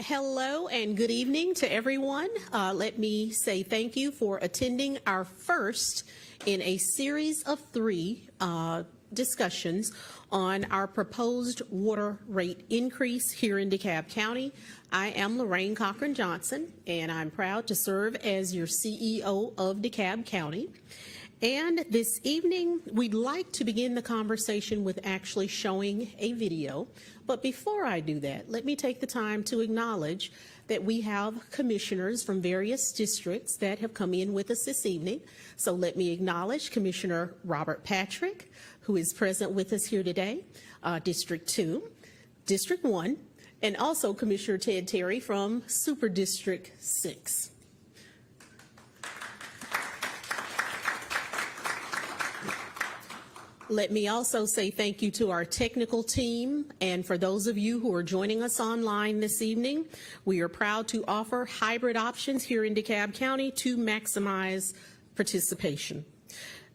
Hello and good evening to everyone. Let me say thank you for attending our first in a series of three discussions on our proposed water rate increase here in DeKalb County. I am Lorraine Cochran Johnson, and I'm proud to serve as your CEO of DeKalb County. And this evening, we'd like to begin the conversation with actually showing a video. But before I do that, let me take the time to acknowledge that we have commissioners from various districts that have come in with us this evening. So let me acknowledge Commissioner Robert Patrick, who is present with us here today, District 2, District 1, and also Commissioner Ted Terry from Super District 6. Let me also say thank you to our technical team, and for those of you who are joining us online this evening, we are proud to offer hybrid options here in DeKalb County to maximize participation.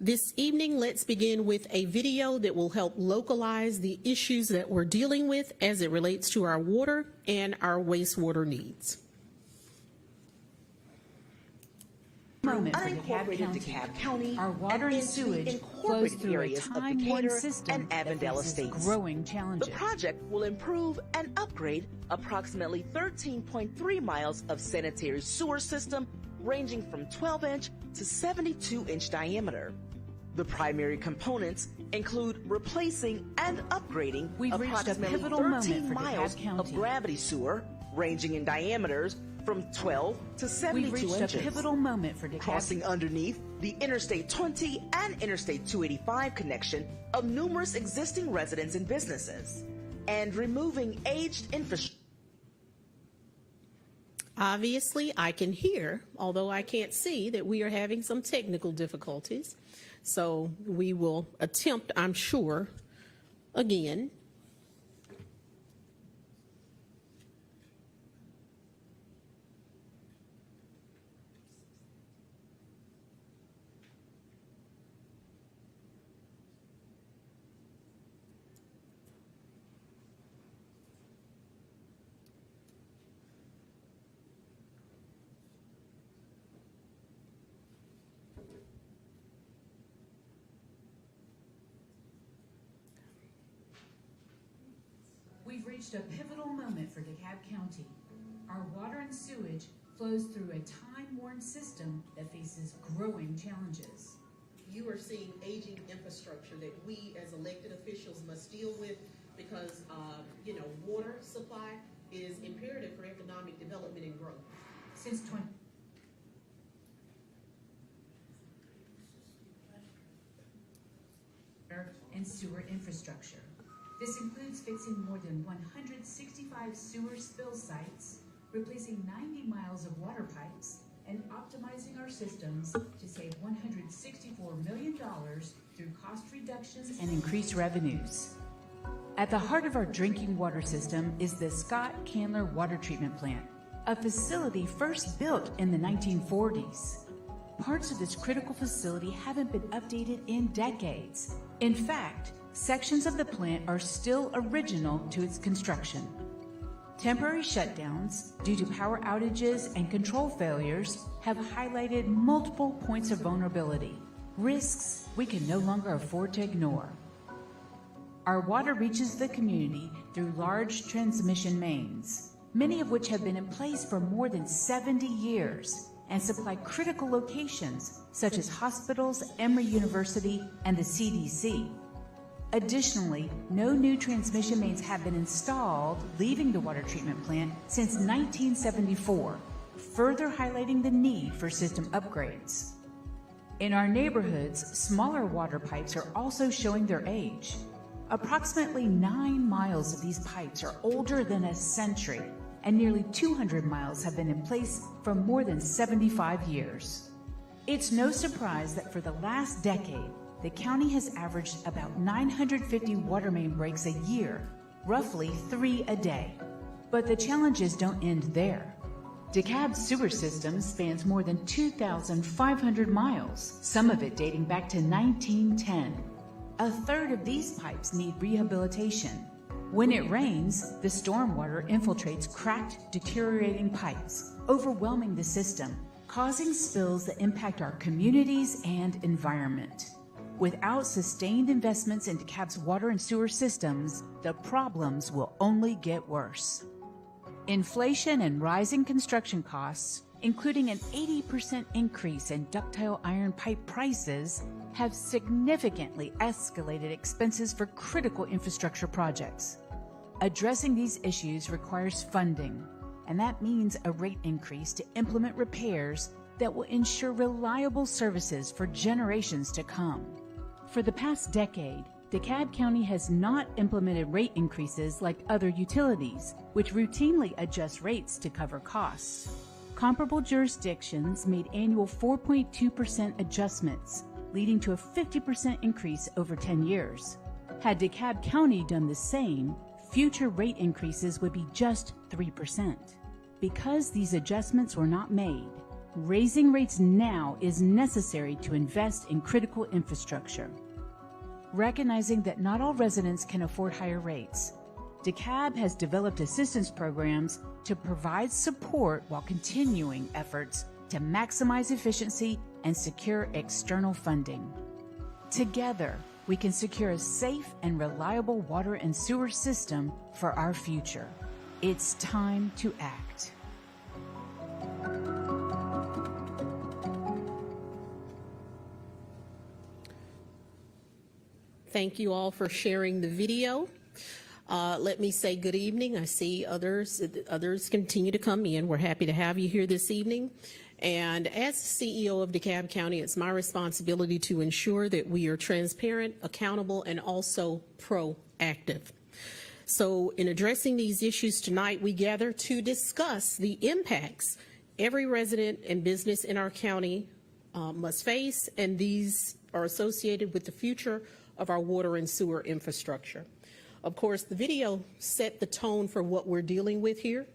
This evening, let's begin with a video that will help localize the issues that we're dealing with as it relates to our water and our wastewater needs. Moment for DeKalb County, our water and sewage flows through a time-worn system that faces growing challenges. The project will improve and upgrade approximately 13.3 miles of sanitary sewer system ranging from 12-inch to 72-inch diameter. The primary components include replacing and upgrading approximately 13 miles of gravity sewer ranging in diameters from 12 to 72 inches. We've reached a pivotal moment for DeKalb. Crossing underneath the Interstate 20 and Interstate 285 connection of numerous existing residents and businesses, and removing aged infrastructure. Obviously, I can hear, although I can't see, that we are having some technical difficulties. So we will attempt, I'm sure, again. We've reached a pivotal moment for DeKalb County. Our water and sewage flows through a time-worn system that faces growing challenges. You are seeing aging infrastructure that we as elected officials must deal with because, water supply is imperative for economic development and growth. Since and sewer infrastructure. This includes fixing more than 165 sewer spill sites, replacing 90 miles of water pipes, and optimizing our systems to save $164 million through cost reductions and increased revenues. At the heart of our drinking water system is the Scott Candler Water Treatment Plant, a facility first built in the 1940s. Parts of this critical facility haven't been updated in decades. In fact, sections of the plant are still original to its construction. Temporary shutdowns due to power outages and control failures have highlighted multiple points of vulnerability, risks we can no longer afford to ignore. Our water reaches the community through large transmission mains, many of which have been in place for more than 70 years and supply critical locations such as hospitals, Emory University, and the CDC. Additionally, no new transmission mains have been installed leaving the water treatment plant since 1974, further highlighting the need for system upgrades. In our neighborhoods, smaller water pipes are also showing their age. Approximately 9 miles of these pipes are older than a century, and nearly 200 miles have been in place for more than 75 years. It's no surprise that for the last decade, the county has averaged about 950 water main breaks a year, roughly 3 a day. But the challenges don't end there. DeKalb's sewer system spans more than 2,500 miles, some of it dating back to 1910. A third of these pipes need rehabilitation. When it rains, the stormwater infiltrates cracked, deteriorating pipes, overwhelming the system, causing spills that impact our communities and environment. Without sustained investments in DeKalb's water and sewer systems, the problems will only get worse. Inflation and rising construction costs, including an 80% increase in ductile iron pipe prices, have significantly escalated expenses for critical infrastructure projects. Addressing these issues requires funding, and that means a rate increase to implement repairs that will ensure reliable services for generations to come. For the past decade, DeKalb County has not implemented rate increases like other utilities, which routinely adjust rates to cover costs. Comparable jurisdictions made annual 4.2% adjustments, leading to a 50% increase over 10 years. Had DeKalb County done the same, future rate increases would be just 3%. Because these adjustments were not made, raising rates now is necessary to invest in critical infrastructure. Recognizing that not all residents can afford higher rates, DeKalb has developed assistance programs to provide support while continuing efforts to maximize efficiency and secure external funding. Together, we can secure a safe and reliable water and sewer system for our future. It's time to act. Thank you all for sharing the video. Let me say good evening. I see others continue to come in. We're happy to have you here this evening. And as CEO of DeKalb County, it's my responsibility to ensure that we are transparent, accountable, and also proactive. So in addressing these issues tonight, we gather to discuss the impacts every resident and business in our county must face, and these are associated with the future of our water and sewer infrastructure. Of course, the video set the tone for what we're dealing with here.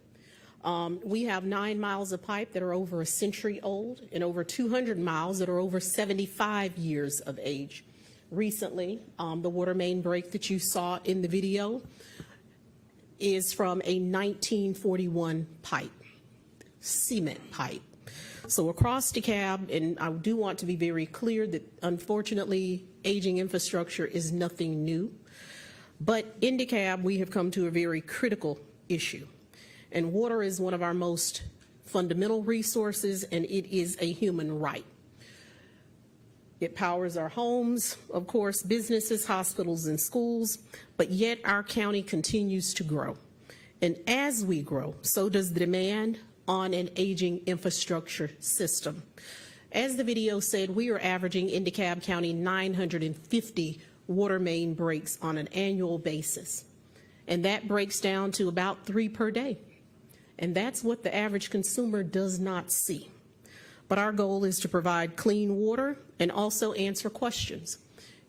We have 9 miles of pipe that are over a century old and over 200 miles that are over 75 years of age. Recently, the water main break that you saw in the video is from a 1941 pipe, cement pipe. So across DeKalb, and I do want to be very clear that unfortunately aging infrastructure is nothing new, but in DeKalb we have come to a very critical issue. And water is one of our most fundamental resources, and it is a human right. It powers our homes, of course, businesses, hospitals, and schools, but yet our county continues to grow. And as we grow, so does the demand on an aging infrastructure system. As the video said, we are averaging in DeKalb County 950 water main breaks on an annual basis. And that breaks down to about 3 per day. And that's what the average consumer does not see. But our goal is to provide clean water and also answer questions.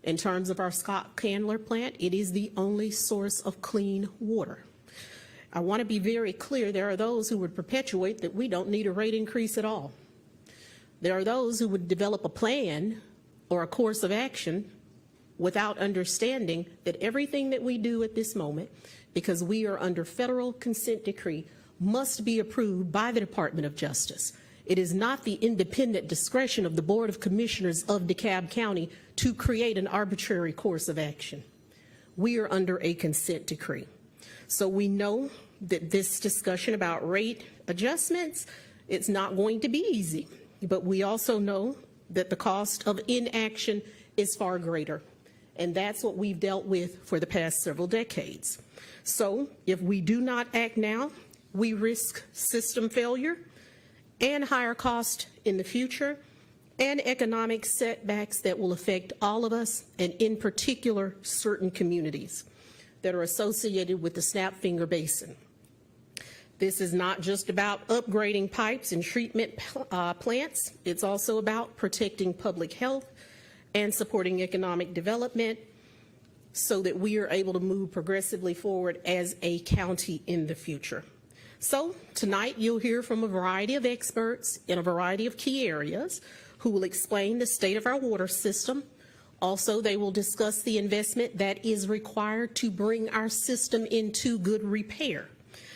In terms of our Scott Candler plant, it is the only source of clean water. I want to be very clear, there are those who would perpetuate that we don't need a rate increase at all. There are those who would develop a plan or a course of action without understanding that everything that we do at this moment, because we are under federal consent decree, must be approved by the Department of Justice. It is not the independent discretion of the Board of Commissioners of DeKalb County to create an arbitrary course of action. We are under a consent decree. So we know that this discussion about rate adjustments, it's not going to be easy, but we also know that the cost of inaction is far greater. And that's what we've dealt with for the past several decades. So if we do not act now, we risk system failure and higher cost in the future and economic setbacks that will affect all of us, and in particular certain communities that are associated with the Snapfinger Basin. This is not just about upgrading pipes and treatment plants. It's also about protecting public health and supporting economic development so that we are able to move progressively forward as a county in the future. So tonight you'll hear from a variety of experts in a variety of key areas who will explain the state of our water system, Also, they will discuss the investment that is required to bring our system into good repair.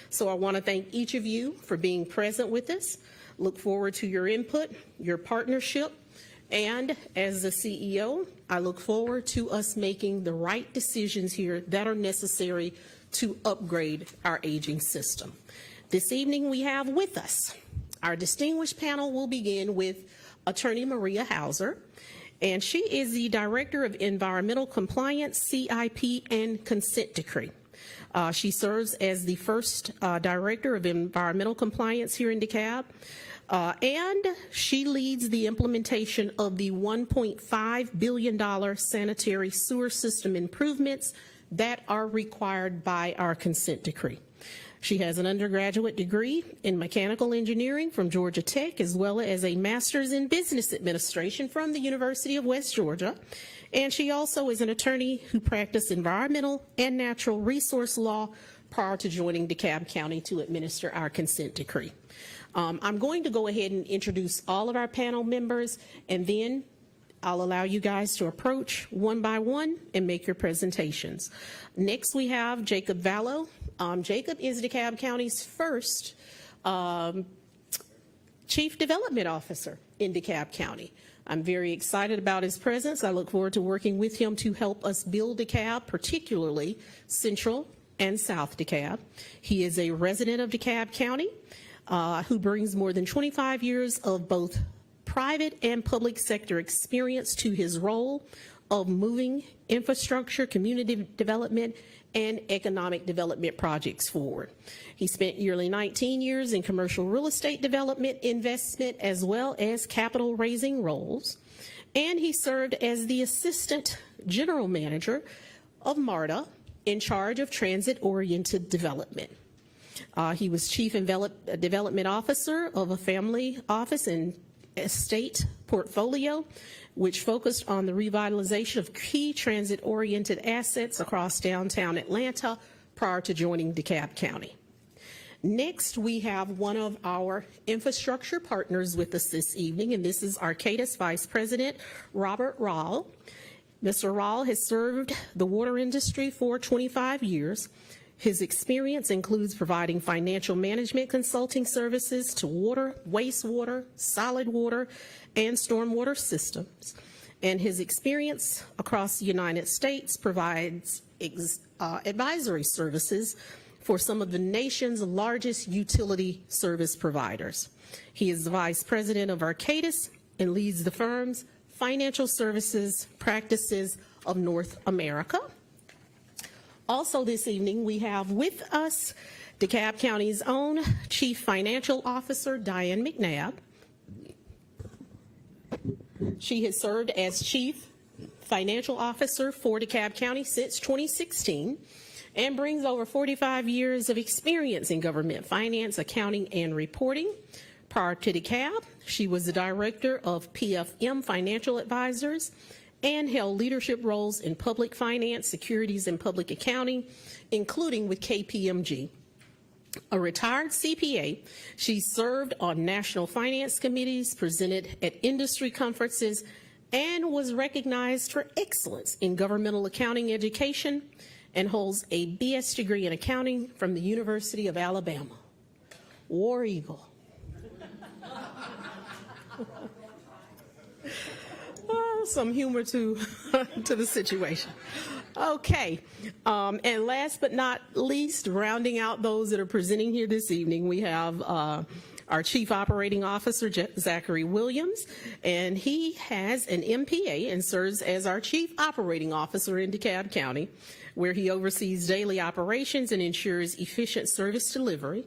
So I want to thank each of you for being present with us. Look forward to your input, your partnership, and as the CEO, I look forward to us making the right decisions here that are necessary to upgrade our aging system. This evening we have with us, our distinguished panel will begin with Attorney Maria Hauser, and she is the Director of Environmental Compliance, CIP, and Consent Decree. She serves as the first Director of Environmental Compliance here in DeKalb, and she leads the implementation of the $1.5 billion sanitary sewer system improvements that are required by our consent decree. She has an undergraduate degree in mechanical engineering from Georgia Tech, as well as a master's in business administration from the University of West Georgia. And she also is an attorney who practiced environmental and natural resource law prior to joining DeKalb County to administer our consent decree. I'm going to go ahead and introduce all of our panel members, and then I'll allow you guys to approach one by one and make your presentations. Next, we have Jacob Vallow. Jacob is DeKalb County's first Chief Development Officer in DeKalb County. I'm very excited about his presence. I look forward to working with him to help us build DeKalb, particularly Central and South DeKalb. He is a resident of DeKalb County who brings more than 25 years of both private and public sector experience to his role of moving infrastructure, community development, and economic development projects forward. He spent nearly 19 years in commercial real estate development, investment, as well as capital raising roles. And he served as the Assistant General Manager of MARTA, in charge of transit-oriented development. He was Chief Development Officer of a family office and estate portfolio, which focused on the revitalization of key transit-oriented assets across downtown Atlanta prior to joining DeKalb County. Next, we have one of our infrastructure partners with us this evening, and this is Arcadis Vice President Robert Rahl. Mr. Rahl has served the water industry for 25 years. His experience includes providing financial management consulting services to water, wastewater, solid water, and stormwater systems. And his experience across the United States provides advisory services for some of the nation's largest utility service providers. He is the Vice President of Arcadis and leads the firm's financial services practices of North America. Also this evening, we have with us DeKalb County's own Chief Financial Officer, Diane McNabb. She has served as Chief Financial Officer for DeKalb County since 2016 and brings over 45 years of experience in government finance, accounting, and reporting. Prior to DeKalb, she was the Director of PFM Financial Advisors and held leadership roles in public finance, securities, and public accounting, including with KPMG. A retired CPA, she served on national finance committees, presented at industry conferences, and was recognized for excellence in governmental accounting education, and holds a BS degree in accounting from the University of Alabama. War Eagle. Some humor to the situation. Okay, and last but not least, rounding out those that are presenting here this evening, we have our Chief Operating Officer, Zachary Williams, and he has an MPA and serves as our Chief Operating Officer in DeKalb County, where he oversees daily operations and ensures efficient service delivery.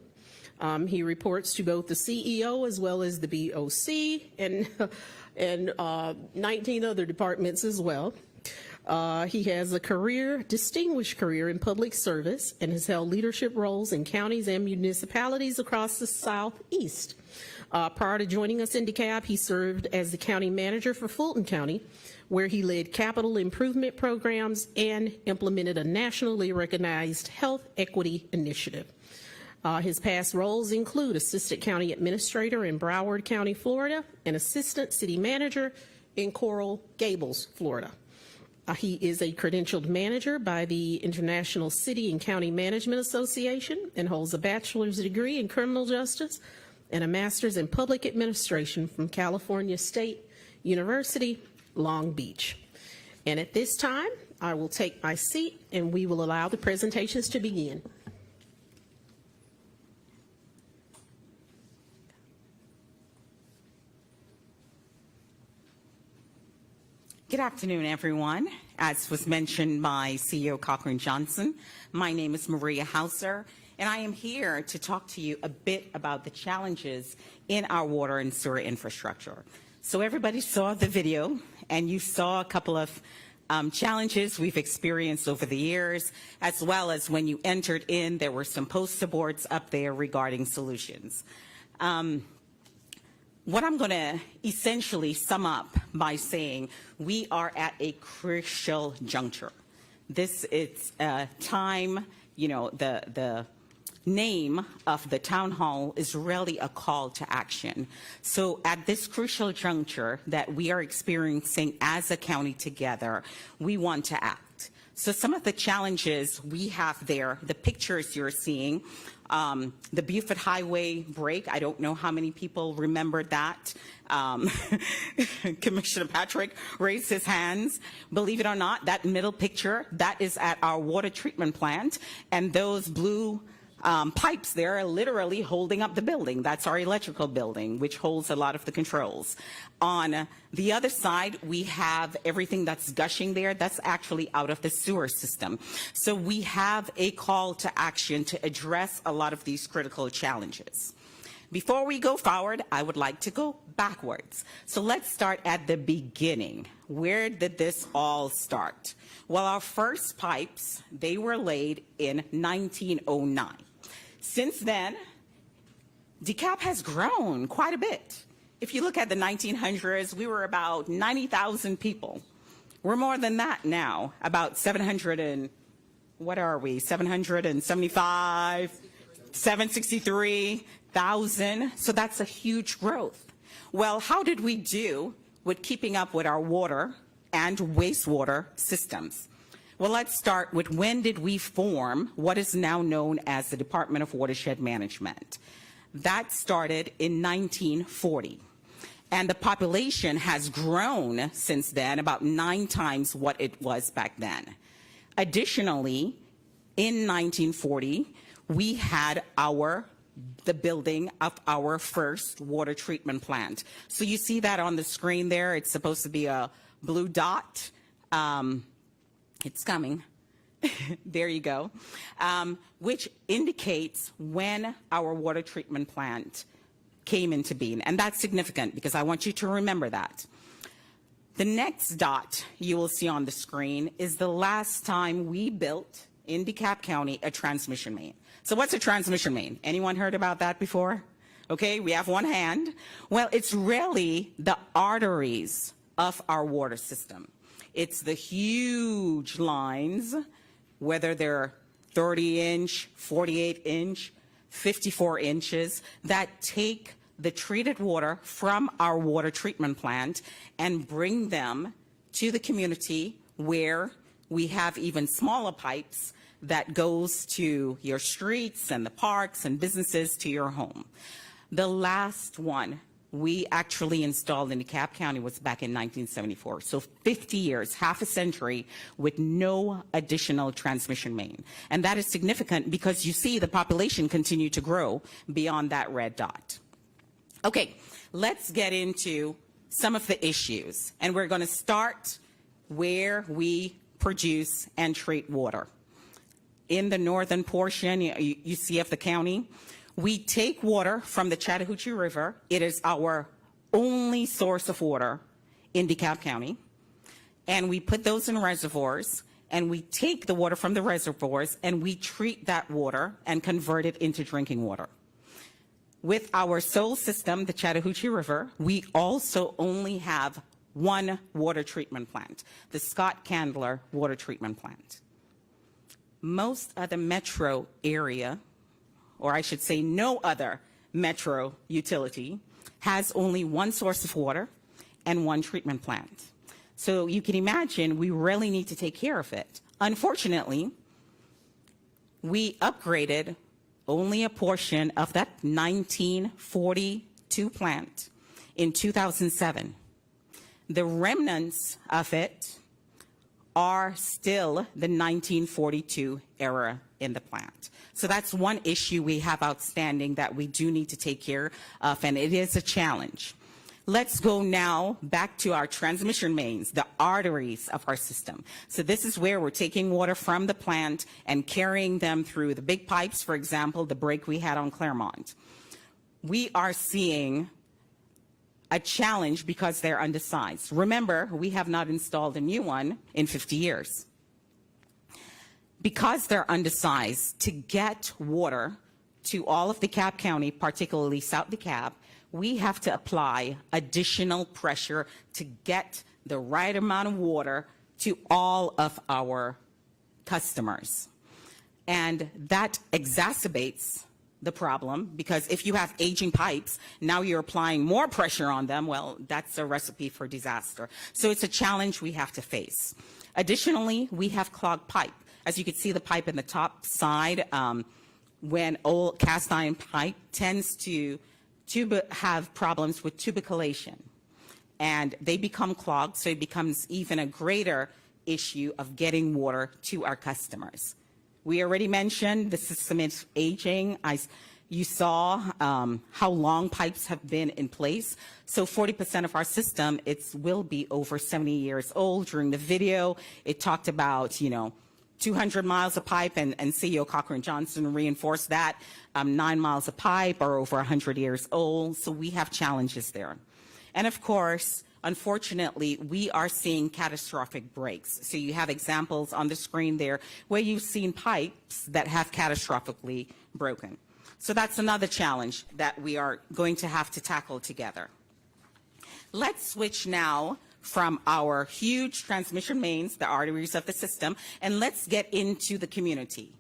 He reports to both the CEO as well as the BOC and 19 other departments as well. He has a distinguished career in public service and has held leadership roles in counties and municipalities across the Southeast. Prior to joining us in DeKalb, he served as the county manager for Fulton County, where he led capital improvement programs and implemented a nationally recognized health equity initiative. His past roles include Assistant County Administrator in Broward County, Florida, and Assistant City Manager in Coral Gables, Florida. He is a credentialed manager by the International City and County Management Association and holds a bachelor's degree in criminal justice and a master's in public administration from California State University, Long Beach. And at this time, I will take my seat and we will allow the presentations to begin. Good afternoon, everyone. As was mentioned by CEO Cochran Johnson, my name is Maria Hauser, and I am here to talk to you a bit about the challenges in our water and sewer infrastructure. So everybody saw the video, and you saw a couple of challenges we've experienced over the years, as well as when you entered in, there were some poster boards up there regarding solutions. What I'm going to essentially sum up by saying we are at a crucial juncture. This is a time, you know, the name of the town hall is really a call to action. So at this crucial juncture that we are experiencing as a county together, we want to act. So some of the challenges we have there, the pictures you're seeing, the Beaufort Highway break, I don't know how many people remember that. Commissioner Patrick raised his hands. Believe it or not, that middle picture, that is at our water treatment plant, and those blue pipes there are literally holding up the building. That's our electrical building, which holds a lot of the controls. On the other side, we have everything that's gushing there. That's actually out of the sewer system. So we have a call to action to address a lot of these critical challenges. Before we go forward, I would like to go backwards. So let's start at the beginning. Where did this all start? Well, our first pipes, they were laid in 1909. Since then, DeKalb has grown quite a bit. If you look at the 1900s, we were about 90,000 people. We're more than that now, about 763,000. So that's a huge growth. Well, how did we do with keeping up with our water and wastewater systems? Well, let's start with when did we form what is now known as the Department of Watershed Management. That started in 1940. And the population has grown since then, about 9 times what it was back then. Additionally, in 1940, we had the building of our first water treatment plant. So you see that on the screen there. It's supposed to be a blue dot. It's coming. There you go. Which indicates when our water treatment plant came into being. And that's significant because I want you to remember that. The next dot you will see on the screen is the last time we built in DeKalb County a transmission main. So what's a transmission main? Anyone heard about that before? Okay, we have one hand. Well, it's really the arteries of our water system. It's the huge lines, whether they're 30-inch, 48-inch, 54 inches, that take the treated water from our water treatment plant and bring them to the community where we have even smaller pipes that goes to your streets and the parks and businesses to your home. The last one we actually installed in DeKalb County was back in 1974. So 50 years, half a century with no additional transmission main. And that is significant because you see the population continue to grow beyond that red dot. Okay, let's get into some of the issues. And we're going to start where we produce and treat water. In the northern portion, you see of the county, we take water from the Chattahoochee River. It is our only source of water in DeKalb County. And we put those in reservoirs, and we take the water from the reservoirs, and we treat that water and convert it into drinking water. With our sole system, the Chattahoochee River, we also only have one water treatment plant, the Scott Candler Water Treatment Plant. Most of the metro area, or I should say no other metro utility, has only one source of water and one treatment plant. So you can imagine we really need to take care of it. Unfortunately, we upgraded only a portion of that 1942 plant in 2007. The remnants of it are still the 1942 era in the plant. So that's one issue we have outstanding that we do need to take care of, and it is a challenge. Let's go now back to our transmission mains, the arteries of our system. So this is where we're taking water from the plant and carrying them through the big pipes, for example, the break we had on Claremont. We are seeing a challenge because they're undersized. Remember, we have not installed a new one in 50 years. Because they're undersized, to get water to all of DeKalb County, particularly South DeKalb, we have to apply additional pressure to get the right amount of water to all of our customers. And that exacerbates the problem, because if you have aging pipes, now you're applying more pressure on them. Well, that's a recipe for disaster. So it's a challenge we have to face. Additionally, we have clogged pipe. As you can see, the pipe in the top side, when old cast iron pipe tends to have problems with tuberculation, and they become clogged, so it becomes even a greater issue of getting water to our customers. We already mentioned the system is aging. You saw how long pipes have been in place. So 40% of our system, will be over 70 years old. During the video, it talked about, 200 miles of pipe, and CEO Cochran Johnson reinforced that. 9 miles of pipe are over 100 years old, so we have challenges there. And of course, unfortunately, we are seeing catastrophic breaks. So you have examples on the screen there where you've seen pipes that have catastrophically broken. So that's another challenge that we are going to have to tackle together. Let's switch now from our huge transmission mains, the arteries of the system, and let's get into the community.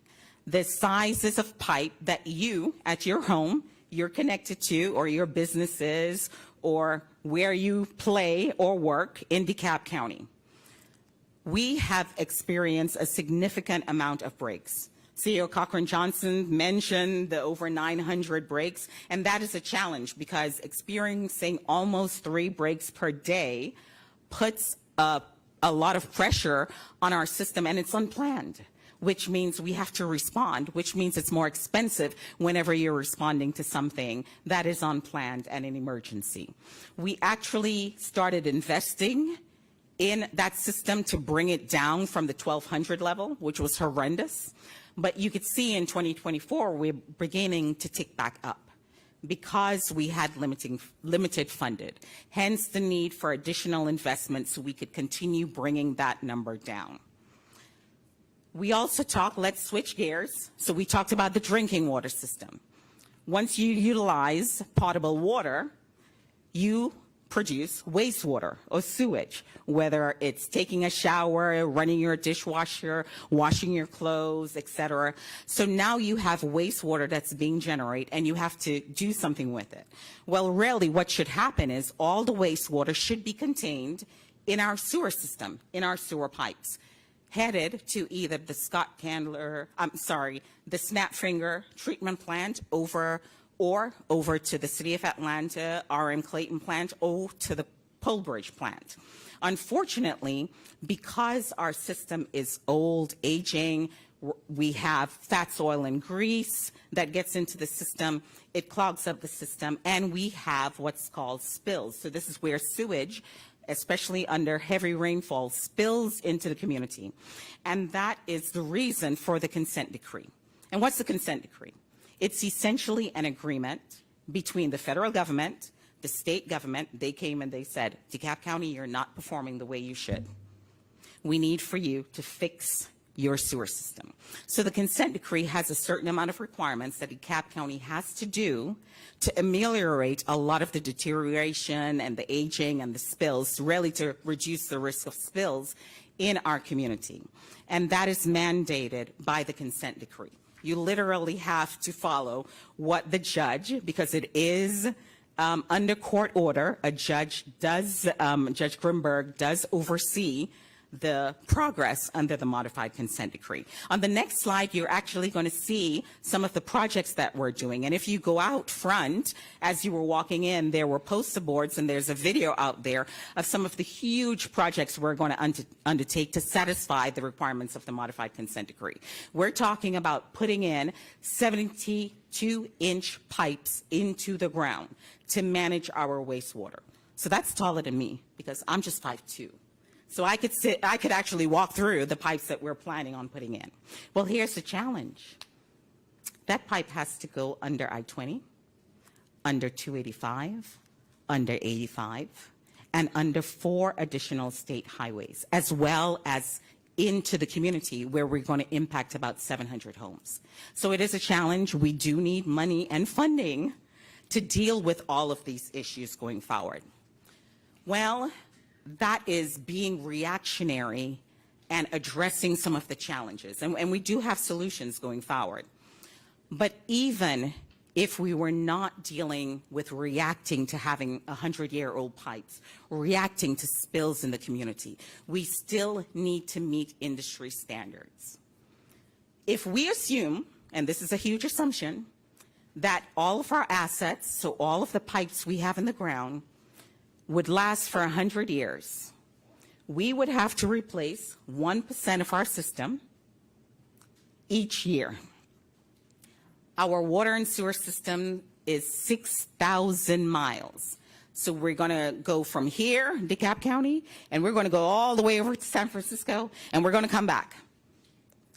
The sizes of pipe that you, at your home, you're connected to, or your businesses, or where you play or work in DeKalb County. We have experienced a significant amount of breaks. CEO Cochran Johnson mentioned the over 900 breaks, and that is a challenge because experiencing almost 3 breaks per day puts a lot of pressure on our system, and it's unplanned, which means we have to respond, which means it's more expensive whenever you're responding to something that is unplanned and an emergency. We actually started investing in that system to bring it down from the 1,200 level, which was horrendous. But you could see in 2024, we're beginning to tick back up because we had limited funded, hence the need for additional investment so we could continue bringing that number down. We also let's switch gears. So we talked about the drinking water system. Once you utilize potable water, you produce wastewater or sewage, whether it's taking a shower, running your dishwasher, washing your clothes, etc. So now you have wastewater that's being generated and you have to do something with it. Well, really what should happen is all the wastewater should be contained in our sewer system, in our sewer pipes, headed to either the the Snapfinger treatment plant or over to the City of Atlanta, RM Clayton plant, or to the Polbridge plant. Unfortunately, because our system is old, aging, we have fats, oil, and grease that gets into the system, it clogs up the system, and we have what's called spills. So this is where sewage, especially under heavy rainfall, spills into the community. And that is the reason for the consent decree. And what's the consent decree? It's essentially an agreement between the federal government, the state government. They came and they said, DeKalb County, you're not performing the way you should. We need for you to fix your sewer system. So the consent decree has a certain amount of requirements that DeKalb County has to do to ameliorate a lot of the deterioration and the aging and the spills, really to reduce the risk of spills in our community. And that is mandated by the consent decree. You literally have to follow what the judge, because it is under court order, Judge Grimberg does oversee the progress under the modified consent decree. On the next slide, you're actually going to see some of the projects that we're doing. And if you go out front, as you were walking in, there were poster boards and there's a video out there of some of the huge projects we're going to undertake to satisfy the requirements of the modified consent decree. We're talking about putting in 72-inch pipes into the ground to manage our wastewater. So that's taller than me because I'm just 5'2". So I could actually walk through the pipes that we're planning on putting in. Well, here's the challenge. That pipe has to go under I-20, under 285, under 85, and under 4 additional state highways, as well as into the community where we're going to impact about 700 homes. So it is a challenge. We do need money and funding to deal with all of these issues going forward. Well, that is being reactionary and addressing some of the challenges. And we do have solutions going forward. But even if we were not dealing with reacting to having 100-year-old pipes, reacting to spills in the community, we still need to meet industry standards. If we assume, and this is a huge assumption, that all of our assets, so all of the pipes we have in the ground, would last for 100 years, we would have to replace 1% of our system each year. Our water and sewer system is 6,000 miles. So we're going to go from here, DeKalb County, and we're going to go all the way over to San Francisco, and we're going to come back.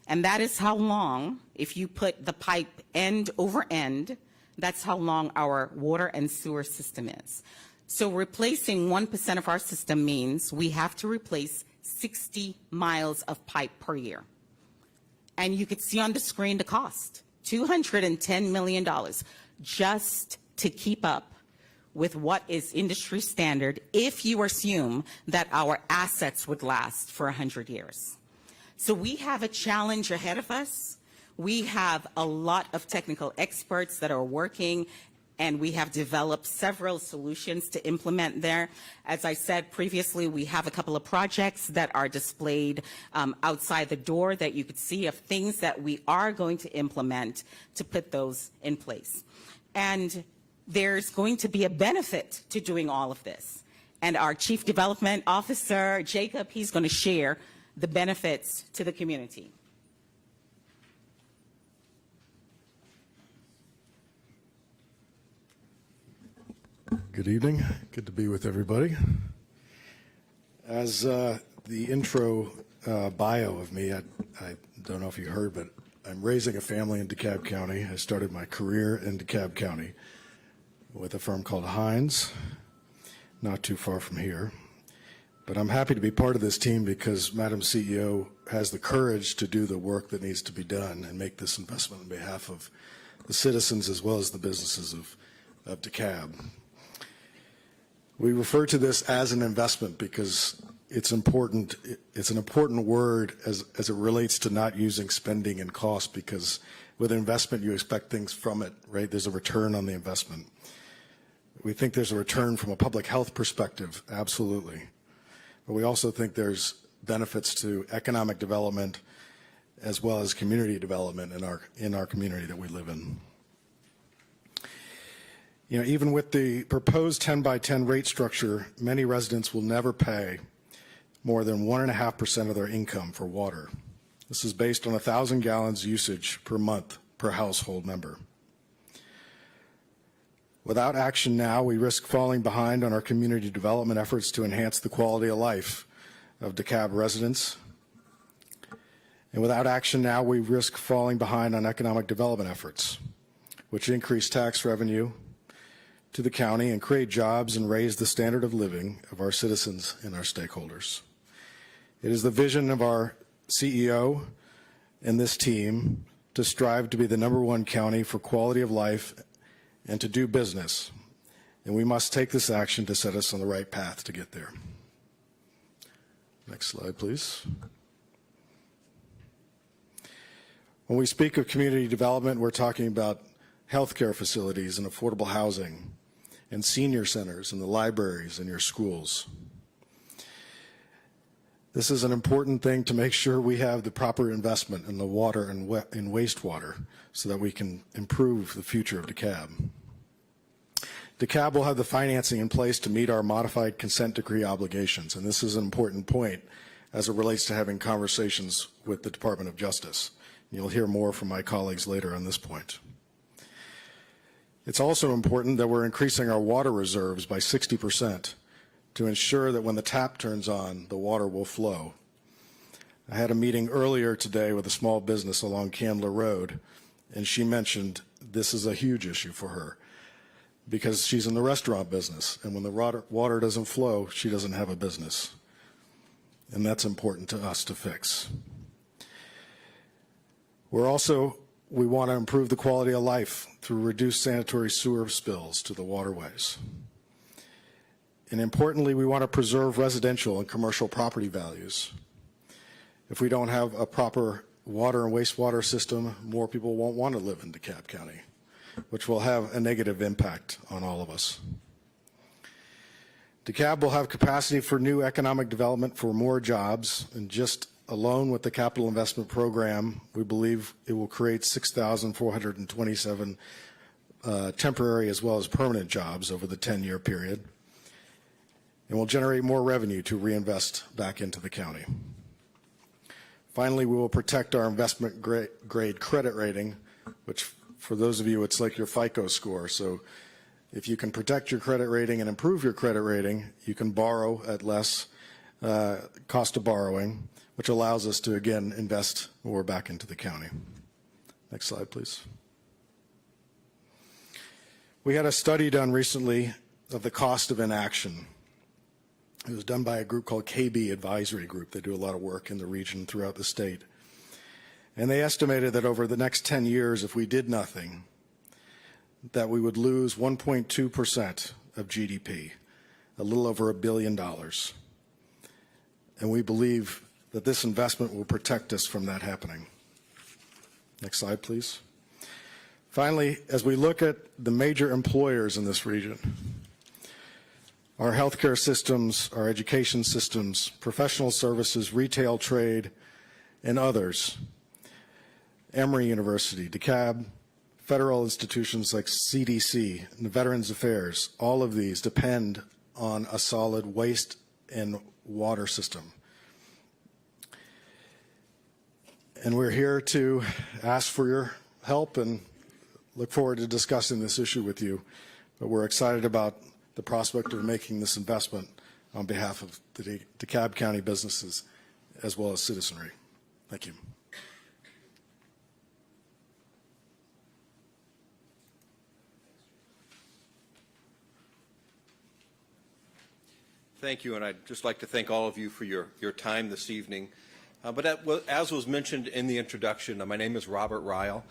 And that is how long, if you put the pipe end over end, that's how long our water and sewer system is. So replacing 1% of our system means we have to replace 60 miles of pipe per year. And you could see on the screen the cost, $210 million, just to keep up with what is industry standard if you assume that our assets would last for 100 years. So we have a challenge ahead of us. We have a lot of technical experts that are working, and we have developed several solutions to implement there. As I said previously, we have a couple of projects that are displayed outside the door that you could see of things that we are going to implement to put those in place. And there's going to be a benefit to doing all of this. And our Chief Development Officer, Jacob, he's going to share the benefits to the community. Good evening. Good to be with everybody. As the intro bio of me, I don't know if you heard, but I'm raising a family in DeKalb County. I started my career in DeKalb County with a firm called Hines, not too far from here. But I'm happy to be part of this team because Madam CEO has the courage to do the work that needs to be done and make this investment on behalf of the citizens as well as the businesses of DeKalb. We refer to this as an investment because it's important. It's an important word as it relates to not using spending and cost, because with investment you expect things from it, right? There's a return on the investment. We think there's a return from a public health perspective, absolutely. But we also think there's benefits to economic development as well as community development in our community that we live in. You know, even with the proposed 10-by-10 rate structure, many residents will never pay more than 1.5% of their income for water. This is based on 1,000 gallons usage per month per household member. Without action now, we risk falling behind on our community development efforts to enhance the quality of life of DeKalb residents. And without action now, we risk falling behind on economic development efforts, which increase tax revenue to the county and create jobs and raise the standard of living of our citizens and our stakeholders. It is the vision of our CEO and this team to strive to be the #1 county for quality of life and to do business. And we must take this action to set us on the right path to get there. Next slide, please. When we speak of community development, we're talking about healthcare facilities and affordable housing and senior centers and the libraries in your schools. This is an important thing to make sure we have the proper investment in the water and in wastewater so that we can improve the future of DeKalb. DeKalb will have the financing in place to meet our modified consent decree obligations, and this is an important point as it relates to having conversations with the Department of Justice. You'll hear more from my colleagues later on this point. It's also important that we're increasing our water reserves by 60% to ensure that when the tap turns on, the water will flow. I had a meeting earlier today with a small business along Candler Road, and she mentioned this is a huge issue for her because she's in the restaurant business, and when the water doesn't flow, she doesn't have a business. And that's important to us to fix. We want to improve the quality of life through reduced sanitary sewer spills to the waterways. And importantly, we want to preserve residential and commercial property values. If we don't have a proper water and wastewater system, more people won't want to live in DeKalb County, which will have a negative impact on all of us. DeKalb will have capacity for new economic development for more jobs, and just alone with the capital investment program, we believe it will create 6,427 temporary as well as permanent jobs over the 10-year period, and will generate more revenue to reinvest back into the county. Finally, we will protect our investment grade credit rating, which for those of you, it's like your FICO score. So if you can protect your credit rating and improve your credit rating, you can borrow at less cost of borrowing, which allows us to, again, invest more back into the county. Next slide, please. We had a study done recently of the cost of inaction. It was done by a group called KB Advisory Group. They do a lot of work in the region throughout the state. And they estimated that over the next 10 years, if we did nothing, that we would lose 1.2% of GDP, a little over $1 billion. And we believe that this investment will protect us from that happening. Next slide, please. Finally, as we look at the major employers in this region, our healthcare systems, our education systems, professional services, retail trade, and others, Emory University, DeKalb, federal institutions like CDC and Veterans Affairs, all of these depend on a solid waste and water system. And we're here to ask for your help and look forward to discussing this issue with you. But we're excited about the prospect of making this investment on behalf of the DeKalb County businesses as well as citizenry. Thank you. Thank you, and I'd just like to thank all of you for your time this evening. As was mentioned in the introduction, my name is Robert Ryle,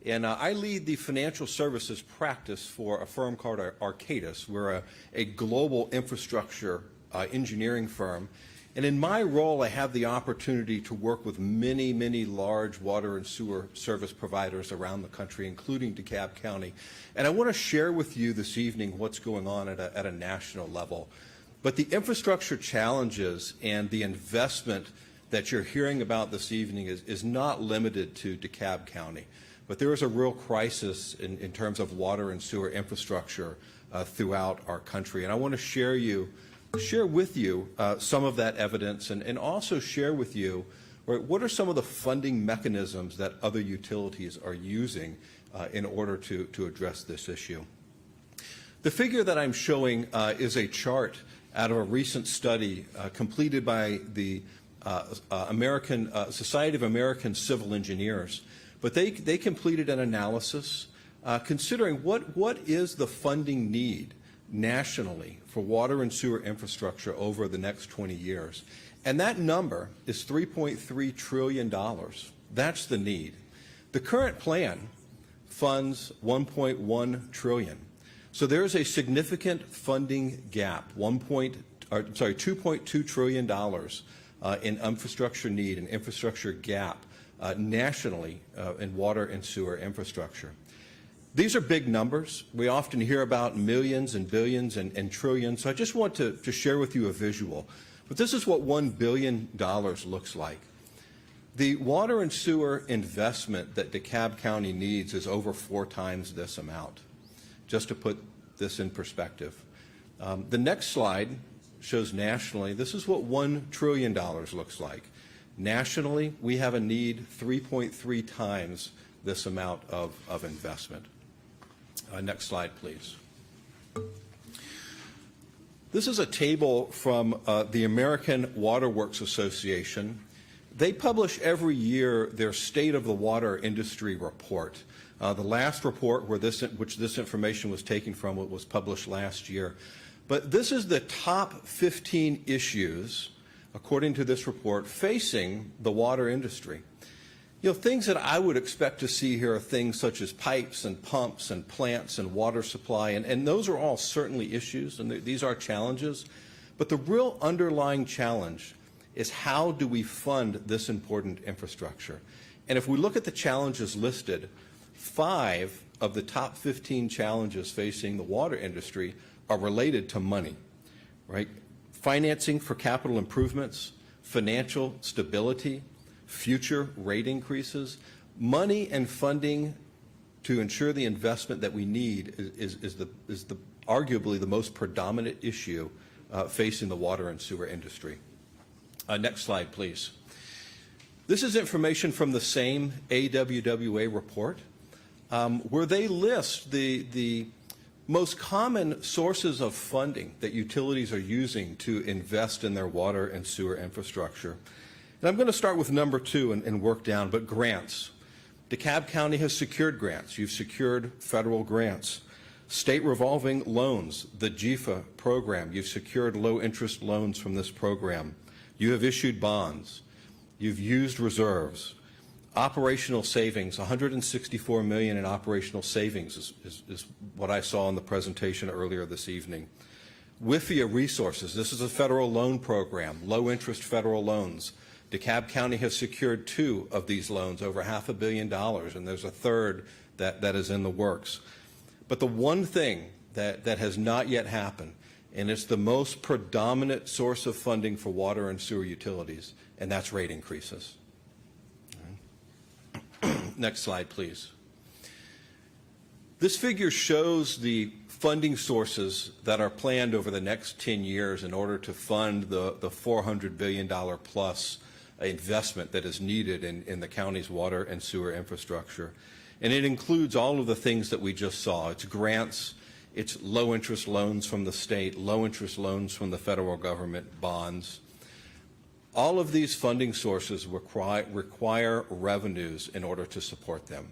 and I lead the financial services practice for a firm called Arcadis. We're a global infrastructure engineering firm, and in my role, I have the opportunity to work with many, many large water and sewer service providers around the country, including DeKalb County. And I want to share with you this evening what's going on at a national level. But the infrastructure challenges and the investment that you're hearing about this evening is not limited to DeKalb County. But there is a real crisis in terms of water and sewer infrastructure throughout our country. And I want to share with you some of that evidence and also share with you what are some of the funding mechanisms that other utilities are using in order to address this issue. The figure that I'm showing is a chart out of a recent study completed by the American Society of American Civil Engineers. But they completed an analysis considering what is the funding need nationally for water and sewer infrastructure over the next 20 years. And that number is $3.3 trillion. That's the need. The current plan funds $1.1 trillion. So there is a significant funding gap, $2.2 trillion in infrastructure need and infrastructure gap nationally in water and sewer infrastructure. These are big numbers. We often hear about millions and billions and trillions, so I just want to share with you a visual. But this is what $1 billion looks like. The water and sewer investment that DeKalb County needs is over 4 times this amount, just to put this in perspective. The next slide shows nationally, this is what $1 trillion looks like. Nationally, we have a need 3.3 times this amount of investment. Next slide, please. This is a table from the American Water Works Association. They publish every year their State of the Water Industry report. The last report which this information was taken from was published last year. But this is the top 15 issues, according to this report, facing the water industry. You know, things that I would expect to see here are things such as pipes and pumps and plants and water supply, and those are all certainly issues, and these are challenges. But the real underlying challenge is how do we fund this important infrastructure? And if we look at the challenges listed, 5 of the top 15 challenges facing the water industry are related to money, right? Financing for capital improvements, financial stability, future rate increases. Money and funding to ensure the investment that we need is arguably the most predominant issue facing the water and sewer industry. Next slide, please. This is information from the same AWWA report where they list the most common sources of funding that utilities are using to invest in their water and sewer infrastructure. And I'm going to start with number 2 and work down, but grants. DeKalb County has secured grants. You've secured federal grants. State revolving loans, the GFA program. You've secured low-interest loans from this program. You have issued bonds. You've used reserves. Operational savings, $164 million in operational savings is what I saw in the presentation earlier this evening. WIFIA resources, this is a federal loan program, low-interest federal loans. DeKalb County has secured 2 of these loans, over $500 million, and there's a third that is in the works. But the one thing that has not yet happened, and it's the most predominant source of funding for water and sewer utilities, and that's rate increases. Next slide, please. This figure shows the funding sources that are planned over the next 10 years in order to fund the $400 billion plus investment that is needed in the county's water and sewer infrastructure. And it includes all of the things that we just saw. It's grants, it's low-interest loans from the state, low-interest loans from the federal government, bonds. All of these funding sources require revenues in order to support them.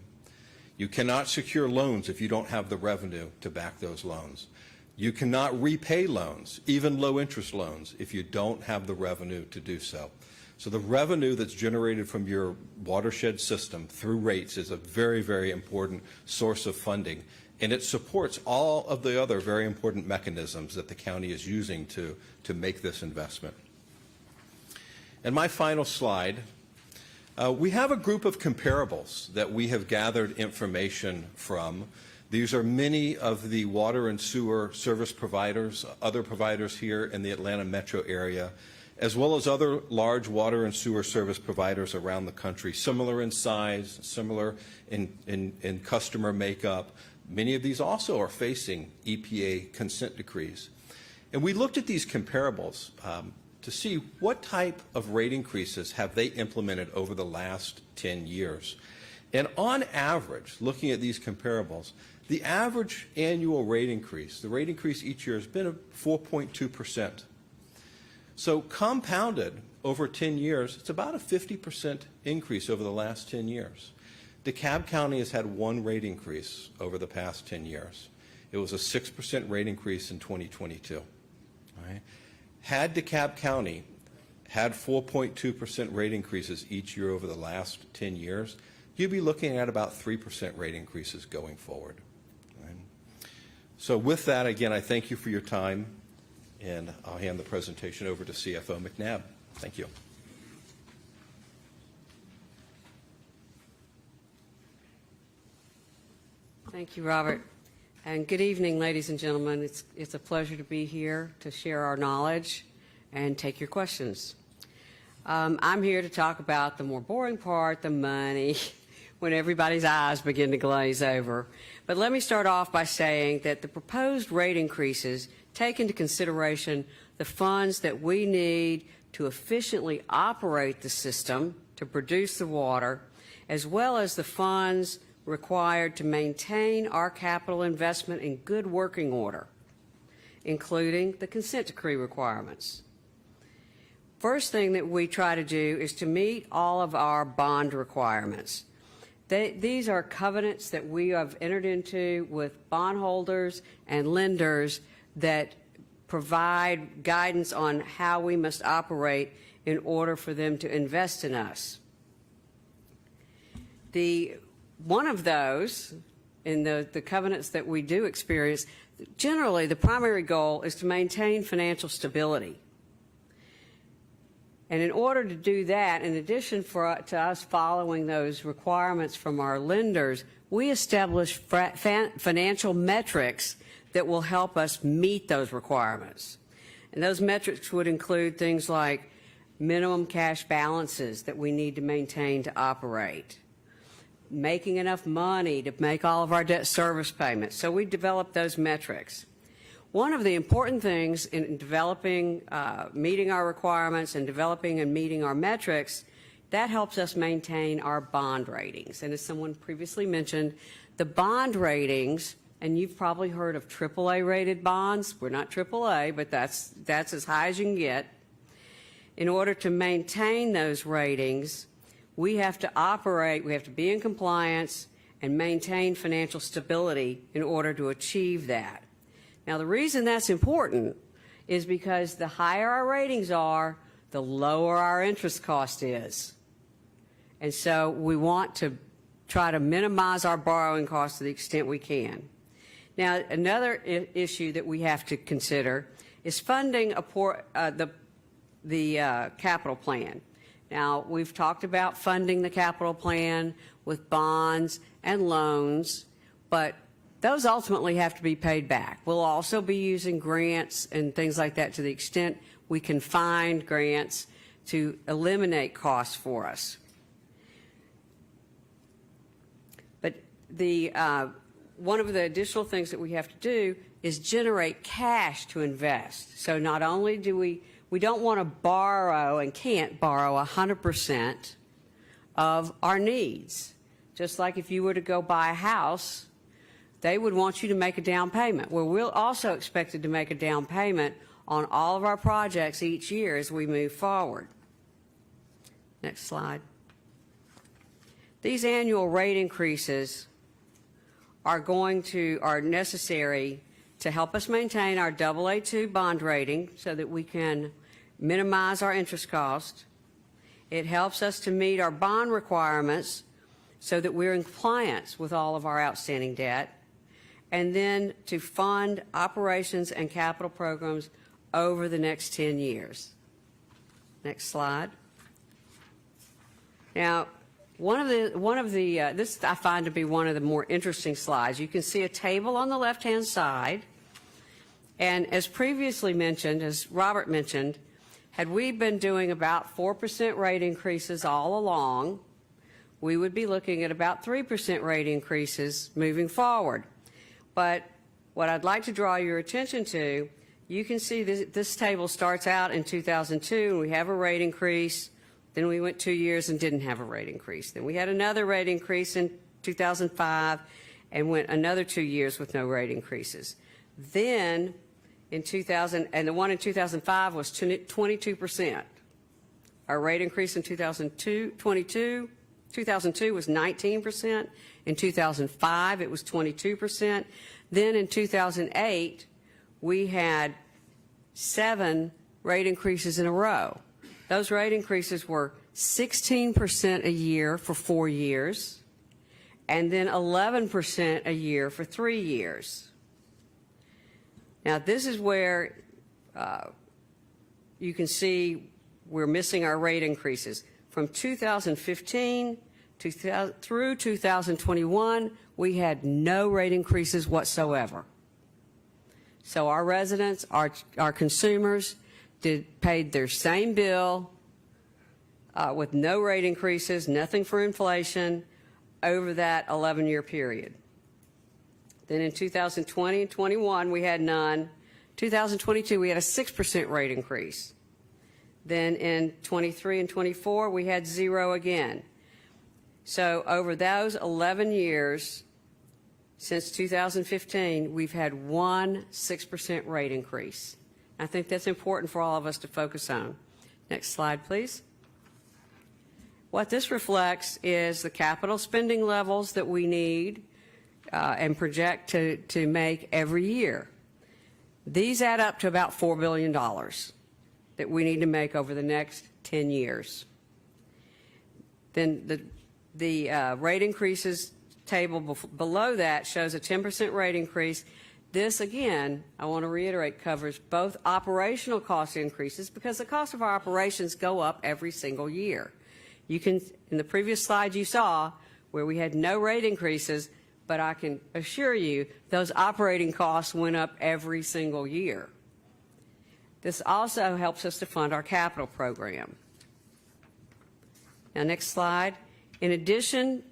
You cannot secure loans if you don't have the revenue to back those loans. You cannot repay loans, even low-interest loans, if you don't have the revenue to do so. So the revenue that's generated from your watershed system through rates is a very, very important source of funding, and it supports all of the other very important mechanisms that the county is using to make this investment. And my final slide, we have a group of comparables that we have gathered information from. These are many of the water and sewer service providers, other providers here in the Atlanta metro area, as well as other large water and sewer service providers around the country, similar in size, similar in customer makeup. Many of these also are facing EPA consent decrees. And we looked at these comparables to see what type of rate increases have they implemented over the last 10 years. And on average, looking at these comparables, the average annual rate increase, the rate increase each year has been 4.2%. So compounded over 10 years, it's about a 50% increase over the last 10 years. DeKalb County has had 1 rate increase over the past 10 years. It was a 6% rate increase in 2022. All right? Had DeKalb County had 4.2% rate increases each year over the last 10 years, you'd be looking at about 3% rate increases going forward. Right? So with that, again, I thank you for your time, and I'll hand the presentation over to CFO McNabb. Thank you. Thank you, Robert. And good evening, ladies and gentlemen. It's a pleasure to be here to share our knowledge and take your questions. I'm here to talk about the more boring part, the money, when everybody's eyes begin to glaze over. But let me start off by saying that the proposed rate increases take into consideration the funds that we need to efficiently operate the system to produce the water, as well as the funds required to maintain our capital investment in good working order, including the consent decree requirements. First thing that we try to do is to meet all of our bond requirements. These are covenants that we have entered into with bondholders and lenders that provide guidance on how we must operate in order for them to invest in us. One of those, in the covenants that we do experience, generally the primary goal is to maintain financial stability. And in order to do that, in addition to us following those requirements from our lenders, we establish financial metrics that will help us meet those requirements. And those metrics would include things like minimum cash balances that we need to maintain to operate, making enough money to make all of our debt service payments. So we developed those metrics. One of the important things in developing, meeting our requirements and developing and meeting our metrics, that helps us maintain our bond ratings. And as someone previously mentioned, the bond ratings, and you've probably heard of AAA rated bonds. We're not AAA, but that's as high as you can get. In order to maintain those ratings, we have to operate, we have to be in compliance and maintain financial stability in order to achieve that. Now, the reason that's important is because the higher our ratings are, the lower our interest cost is. And so we want to try to minimize our borrowing costs to the extent we can. Now, another issue that we have to consider is funding the capital plan. Now, we've talked about funding the capital plan with bonds and loans, but those ultimately have to be paid back. We'll also be using grants and things like that to the extent we can find grants to eliminate costs for us. But one of the additional things that we have to do is generate cash to invest. So not only do we don't want to borrow and can't borrow 100% of our needs. Just like if you were to go buy a house, they would want you to make a down payment. Well, we're also expected to make a down payment on all of our projects each year as we move forward. Next slide. These annual rate increases are necessary to help us maintain our AA2 bond rating so that we can minimize our interest cost. It helps us to meet our bond requirements so that we're in compliance with all of our outstanding debt, and then to fund operations and capital programs over the next 10 years. Next slide. Now, this I find to be one of the more interesting slides. You can see a table on the left-hand side, and as previously mentioned, as Robert mentioned, had we been doing about 4% rate increases all along, we would be looking at about 3% rate increases moving forward. But what I'd like to draw your attention to, you can see this table starts out in 2002, and we have a rate increase. Then we went 2 years and didn't have a rate increase. Then we had another rate increase in 2005 and went another 2 years with no rate increases. Then in 2000, and the one in 2005 was 22%. Our rate increase in 2002 was 19%. In 2005, it was 22%. Then in 2008, we had 7 rate increases in a row. Those rate increases were 16% a year for 4 years, and then 11% a year for 3 years. Now, this is where you can see we're missing our rate increases. From 2015 Through 2021, we had no rate increases whatsoever. So our residents, our consumers paid their same bill with no rate increases, nothing for inflation over that 11-year period. Then in 2020 and 21, we had none. 2022, we had a 6% rate increase. Then in 23 and 24, we had 0 again. So over those 11 years, since 2015, we've had one 6% rate increase. I think that's important for all of us to focus on. Next slide, please. What this reflects is the capital spending levels that we need and project to make every year. These add up to about $4 billion that we need to make over the next 10 years. Then the rate increases table below that shows a 10% rate increase. This, again, I want to reiterate, covers both operational cost increases because the cost of our operations go up every single year. You can, in the previous slide you saw, where we had no rate increases, but I can assure you those operating costs went up every single year. This also helps us to fund our capital program. Now, next slide. In addition,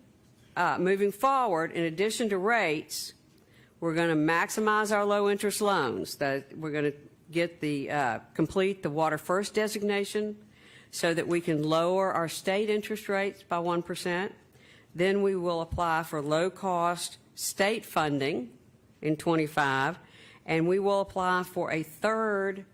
moving forward, in addition to rates, we're going to maximize our low-interest loans. We're going to get complete the Water First designation so that we can lower our state interest rates by 1%. Then we will apply for low-cost state funding in 25, and we will apply for a third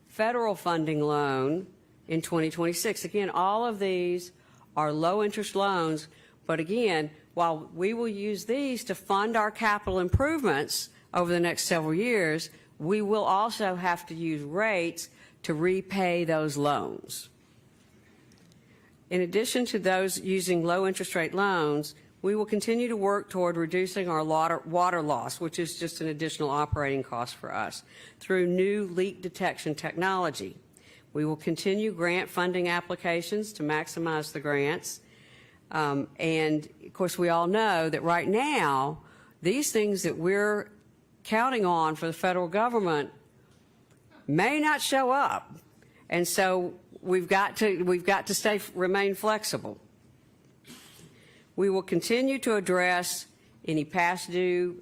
federal funding loan in 2026. Again, all of these are low-interest loans, but again, while we will use these to fund our capital improvements over the next several years, we will also have to use rates to repay those loans. In addition to those using low interest rate loans, we will continue to work toward reducing our water loss, which is just an additional operating cost for us, through new leak detection technology. We will continue grant funding applications to maximize the grants. And, of course, we all know that right now, these things that we're counting on for the federal government may not show up. And so we've got to remain flexible. We will continue to address any past due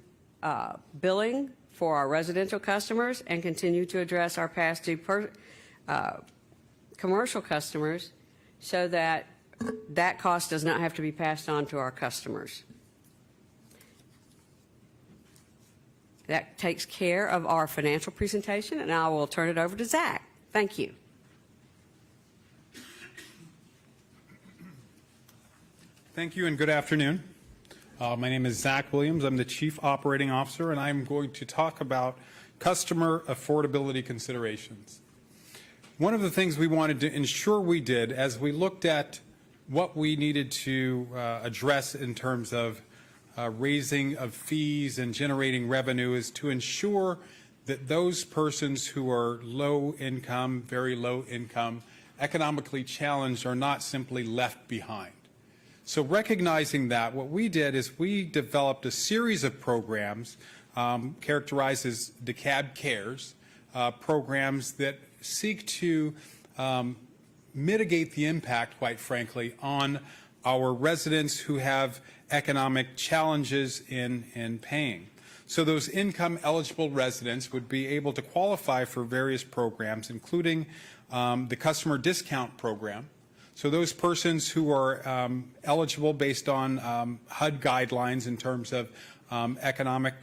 billing for our residential customers and continue to address our past due commercial customers so that that cost does not have to be passed on to our customers. That takes care of our financial presentation, and I will turn it over to Zach. Thank you. Thank you and good afternoon. My name is Zach Williams. I'm the Chief Operating Officer, and I'm going to talk about customer affordability considerations. One of the things we wanted to ensure we did as we looked at what we needed to address in terms of raising of fees and generating revenue is to ensure that those persons who are low income, very low income, economically challenged are not simply left behind. So recognizing that, what we did is we developed a series of programs characterized as DeKalb Cares, programs that seek to mitigate the impact, quite frankly, on our residents who have economic challenges in paying. So those income-eligible residents would be able to qualify for various programs, including the Customer Discount Program. So those persons who are eligible based on HUD guidelines in terms of economic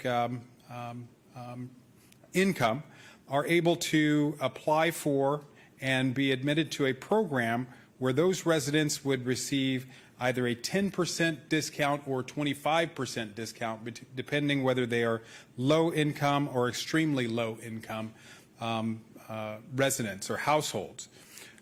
income are able to apply for and be admitted to a program where those residents would receive either a 10% discount or 25% discount, depending whether they are low income or extremely low income residents or households.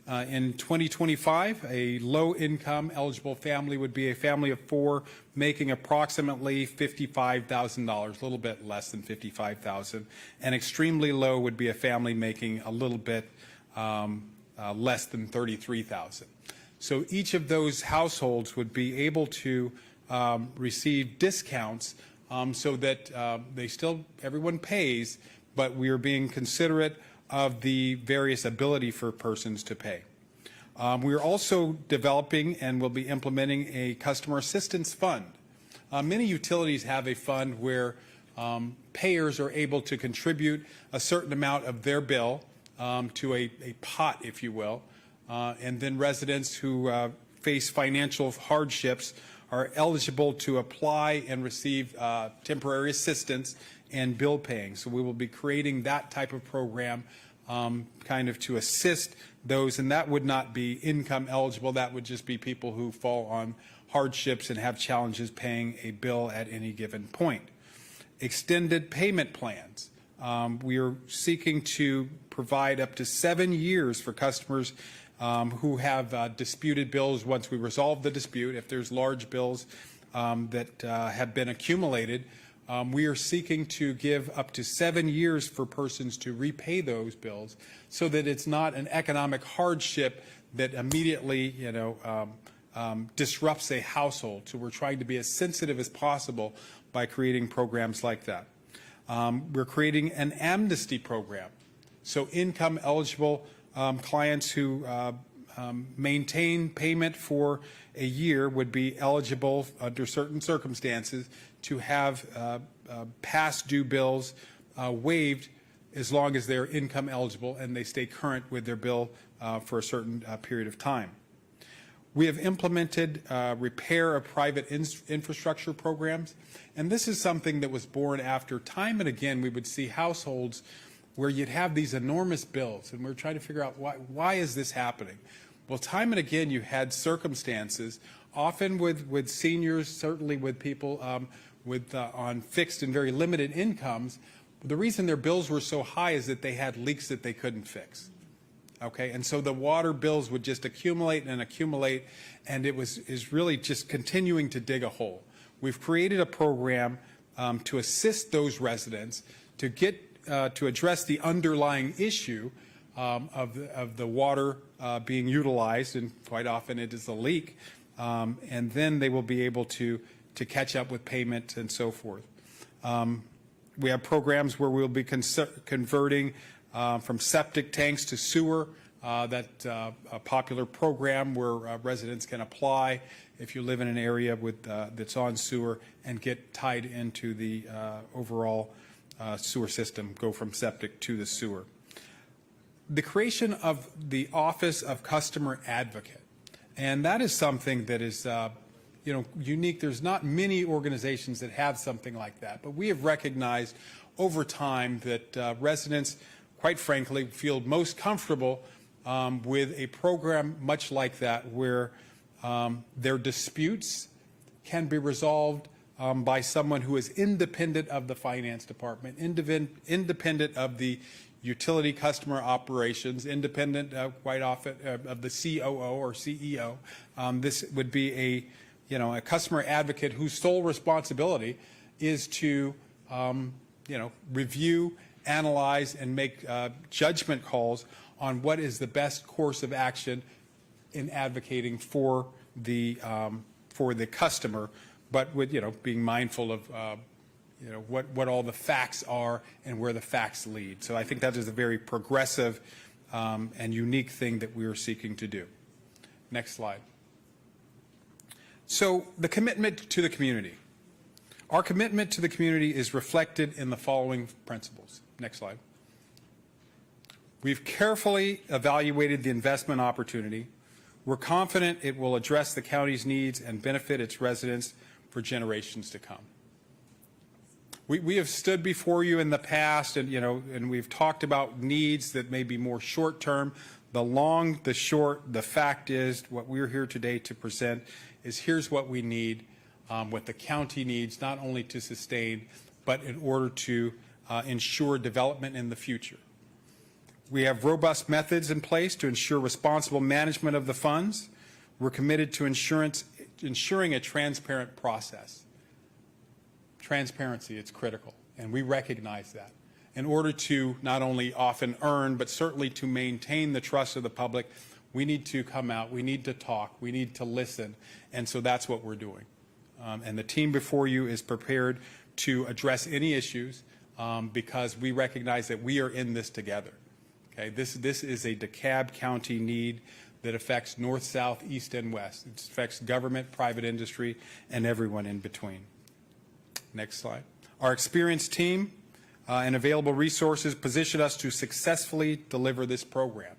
In 2025, a low-income eligible family would be a family of 4 making approximately $55,000, a little bit less than $55,000, and extremely low would be a family making a little bit less than $33,000. So each of those households would be able to receive discounts so that everyone pays, but we are being considerate of the various ability for persons to pay. We are also developing and will be implementing a customer assistance fund. Many utilities have a fund where payers are able to contribute a certain amount of their bill to a pot, if you will, and then residents who face financial hardships are eligible to apply and receive temporary assistance and bill paying. So we will be creating that type of program kind of to assist those, and that would not be income eligible. That would just be people who fall on hardships and have challenges paying a bill at any given point. Extended payment plans. We are seeking to provide up to 7 years for customers who have disputed bills once we resolve the dispute. If there's large bills that have been accumulated, we are seeking to give up to 7 years for persons to repay those bills so that it's not an economic hardship that immediately, disrupts a household. So we're trying to be as sensitive as possible by creating programs like that. We're creating an amnesty program. So income eligible clients who maintain payment for a year would be eligible under certain circumstances to have past due bills waived as long as they're income eligible and they stay current with their bill for a certain period of time. We have implemented repair of private infrastructure programs, and this is something that was born after time and again we would see households where you'd have these enormous bills, and we're trying to figure out why is this happening? Well, time and again you had circumstances, often with seniors, certainly with people on fixed and very limited incomes. The reason their bills were so high is that they had leaks that they couldn't fix. Okay, and so the water bills would just accumulate and accumulate, and is really just continuing to dig a hole. We've created a program to assist those residents to get to address the underlying issue of the water being utilized, and quite often it is a leak, and then they will be able to catch up with payment and so forth. We have programs where we'll be converting from septic tanks to sewer. That's a popular program where residents can apply if you live in an area with that's on sewer and get tied into the overall sewer system, go from septic to the sewer. The creation of the Office of Customer Advocate, and that is something that is unique. There's not many organizations that have something like that, but we have recognized over time that residents, quite frankly, feel most comfortable with a program much like that, where their disputes can be resolved by someone who is independent of the finance department, independent of the utility customer operations, independent quite often of the COO or CEO. This would be a customer advocate whose sole responsibility is to review, analyze, and make judgment calls on what is the best course of action in advocating for the customer, but with being mindful of what all the facts are and where the facts lead. So I think that is a very progressive and unique thing that we are seeking to do. Next slide. So the commitment to the community. Our commitment to the community is reflected in the following principles. Next slide. We've carefully evaluated the investment opportunity. We're confident it will address the county's needs and benefit its residents for generations to come. We have stood before you in the past, and we've talked about needs that may be more short-term. The long, the short, the fact is, what we're here today to present is here's what we need, what the county needs, not only to sustain, but in order to ensure development in the future. We have robust methods in place to ensure responsible management of the funds. We're committed to ensuring a transparent process. Transparency is critical, and we recognize that. In order to not only often earn, but certainly to maintain the trust of the public, We need to come out, we need to talk, we need to listen, and so that's what we're doing. And the team before you is prepared to address any issues because we recognize that we are in this together. Okay, this is a DeKalb County need that affects north, south, east, and west. It affects government, private industry, and everyone in between. Next slide. Our experienced team and available resources position us to successfully deliver this program.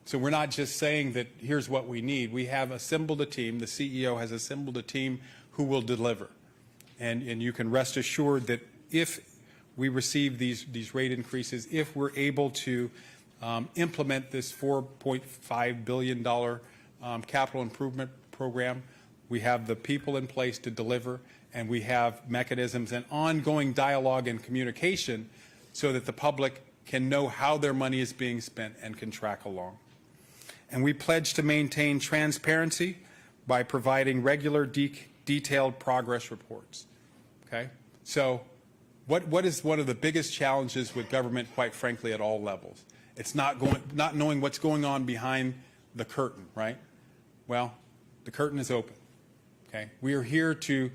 So we're not just saying that here's what we need. We have assembled a team. The CEO has assembled a team who will deliver. And you can rest assured that if we receive these rate increases, if we're able to implement this $4.5 billion capital improvement program, we have the people in place to deliver, and we have mechanisms and ongoing dialogue and communication so that the public can know how their money is being spent and can track along. And we pledge to maintain transparency by providing regular detailed progress reports. Okay? So what is one of the biggest challenges with government, quite frankly, at all levels? It's not knowing what's going on behind the curtain, right? Well, the curtain is open. Okay? We are here to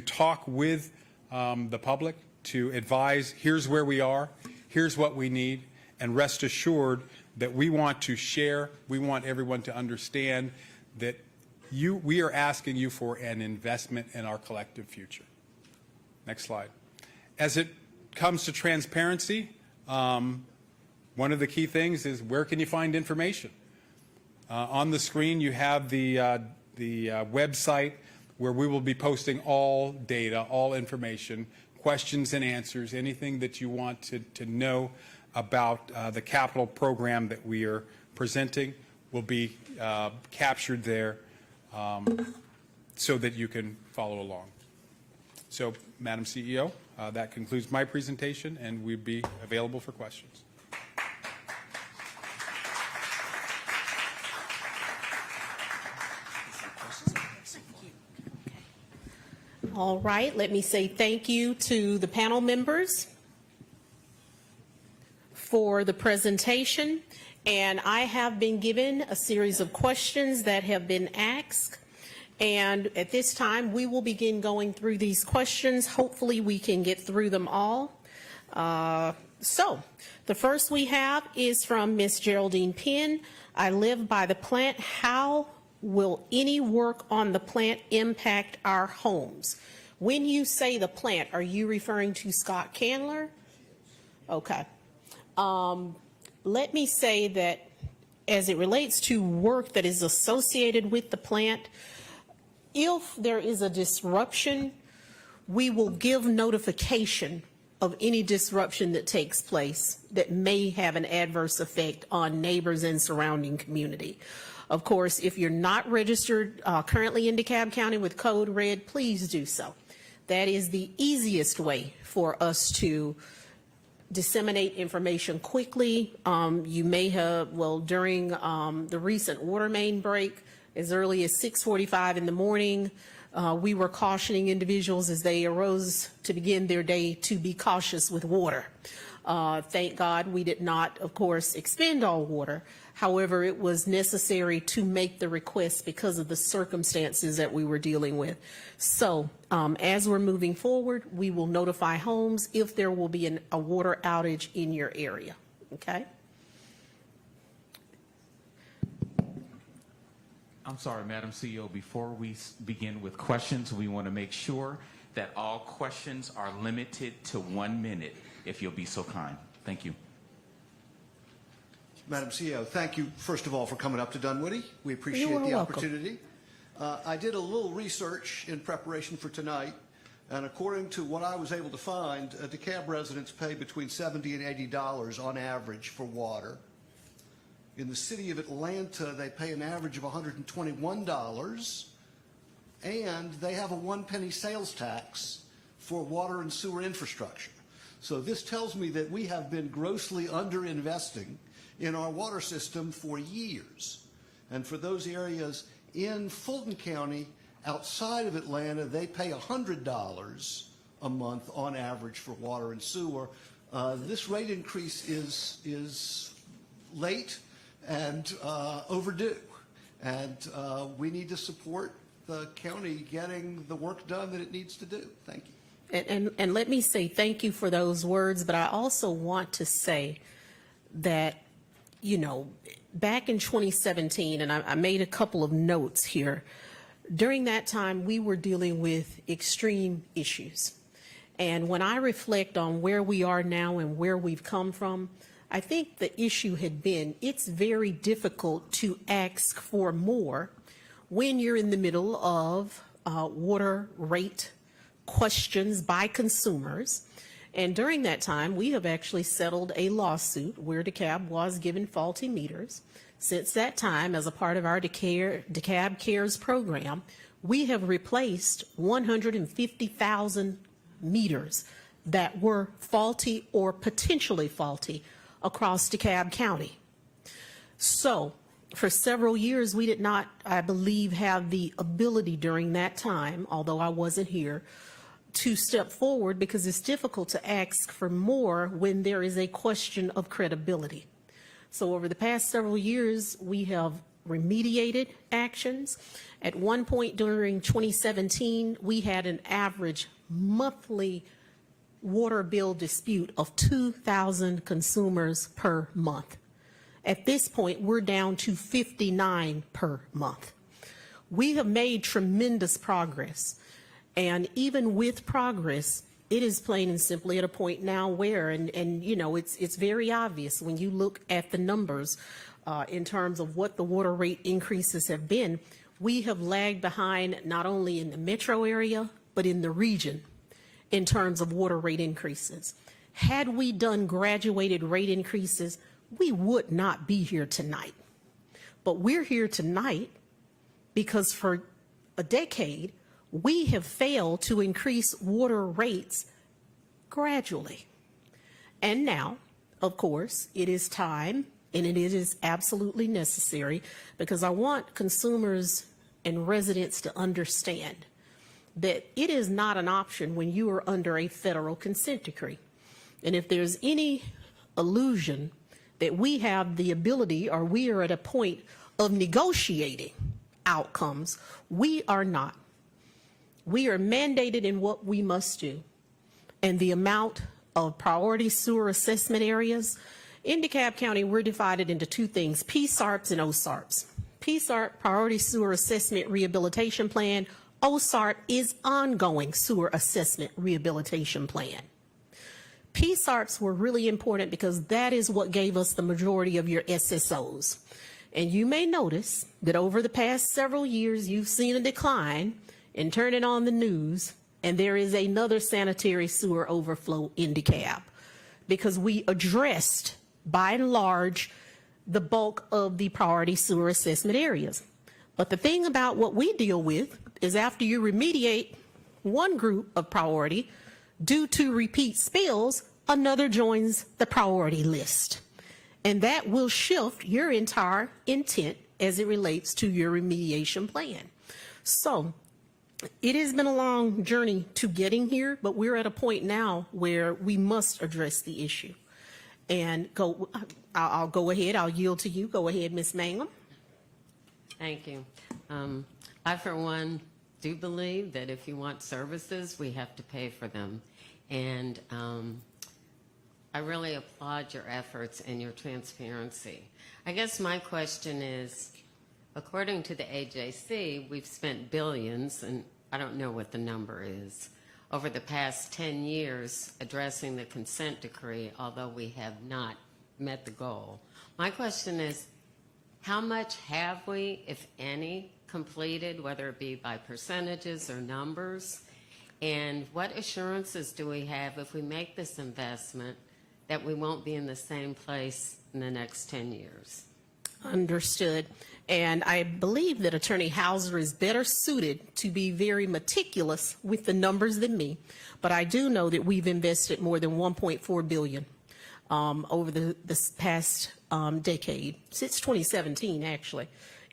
talk with the public, to advise, here's where we are, here's what we need, and rest assured that we want to share, we want everyone to understand that we are asking you for an investment in our collective future. Next slide. As it comes to transparency, one of the key things is where can you find information? On the screen you have the website where we will be posting all data, all information, questions and answers, anything that you want to know about the capital program that we are presenting will be captured there so that you can follow along. So, Madam CEO, that concludes my presentation, and we'd be available for questions. All right, let me say thank you to the panel members for the presentation. And I have been given a series of questions that have been asked. And at this time, we will begin going through these questions. Hopefully, we can get through them all. So the first we have is from Ms. Geraldine Penn. I live by the plant. How will any work on the plant impact our homes? When you say the plant, are you referring to Scott Candler? Okay. Let me say that as it relates to work that is associated with the plant, if there is a disruption, we will give notification of any disruption that takes place that may have an adverse effect on neighbors and surrounding community. Of course, if you're not registered currently in DeKalb County with Code Red, please do so. That is the easiest way for us to disseminate information quickly. You may have, well, during the recent water main break, as early as 6:45 in the morning, we were cautioning individuals as they arose to begin their day to be cautious with water. Thank God we did not, of course, expend all water. However, it was necessary to make the request because of the circumstances that we were dealing with. So as we're moving forward, we will notify homes if there will be a water outage in your area. Okay? I'm sorry, Madam CEO, before we begin with questions, we want to make sure that all questions are limited to 1 minute, if you'll be so kind. Thank you. Madam CEO, thank you, first of all, for coming up to Dunwoody. We appreciate the opportunity. I did a little research in preparation for tonight, and according to what I was able to find, DeKalb residents pay between $70 and $80 on average for water. In the city of Atlanta, they pay an average of $121, and they have a 1 penny sales tax for water and sewer infrastructure. So this tells me that we have been grossly underinvesting in our water system for years. And for those areas in Fulton County, outside of Atlanta, they pay $100 a month on average for water and sewer. This rate increase is late, and overdue. And we need to support the county getting the work done that it needs to do. Thank you. And let me say thank you for those words, but I also want to say that, you know, back in 2017, and I made a couple of notes here, during that time we were dealing with extreme issues. And when I reflect on where we are now and where we've come from, I think the issue had been it's very difficult to ask for more when you're in the middle of water rate questions by consumers. And during that time, we have actually settled a lawsuit where DeKalb was given faulty meters. Since that time, as a part of our DeKalb Cares program, we have replaced 150,000 meters that were faulty or potentially faulty across DeKalb County. So for several years, we did not, I believe, have the ability during that time, although I wasn't here, to step forward because it's difficult to ask for more when there is a question of credibility. So over the past several years, we have remediated actions. At one point during 2017, we had an average monthly water bill dispute of 2,000 consumers per month. At this point, we're down to 59 per month. We have made tremendous progress. And even with progress, it is plain and simply at a point now where, and you know, it's very obvious when you look at the numbers in terms of what the water rate increases have been, we have lagged behind not only in the metro area, but in the region in terms of water rate increases. Had we done graduated rate increases, we would not be here tonight. But we're here tonight because for a decade, we have failed to increase water rates gradually. And now, of course, it is time and it is absolutely necessary because I want consumers and residents to understand that it is not an option when you are under a federal consent decree. And if there's any illusion that we have the ability or we are at a point of negotiating outcomes, we are not. We are mandated in what we must do. And the amount of priority sewer assessment areas, in DeKalb County, we're divided into two things, PSARPs and OSARPs. PSARP, Priority Sewer Assessment Rehabilitation Plan. OSARP is Ongoing Sewer Assessment Rehabilitation Plan. PSARPs were really important because that is what gave us the majority of your SSOs. And you may notice that over the past several years, you've seen a decline in turning on the news, and there is another sanitary sewer overflow in DeKalb because we addressed, by and large, the bulk of the priority sewer assessment areas. But the thing about what we deal with is after you remediate one group of priority, due to repeat spills, another joins the priority list. And that will shift your entire intent as it relates to your remediation plan. So it has been a long journey to getting here, but we're at a point now where we must address the issue. And I'll go ahead, I'll yield to you. Go ahead, Ms. Mangum. Thank you. I, for one, do believe that if you want services, we have to pay for them. And I really applaud your efforts and your transparency. I guess my question is, according to the AJC, we've spent billions, and I don't know what the number is, over the past 10 years addressing the consent decree, although we have not met the goal. My question is, how much have we, if any, completed, whether it be by percentages or numbers? And what assurances do we have if we make this investment that we won't be in the same place in the next 10 years? Understood. And I believe that Attorney Hauser is better suited to be very meticulous with the numbers than me. But I do know that we've invested more than $1.4 billion over this past decade, since 2017 actually,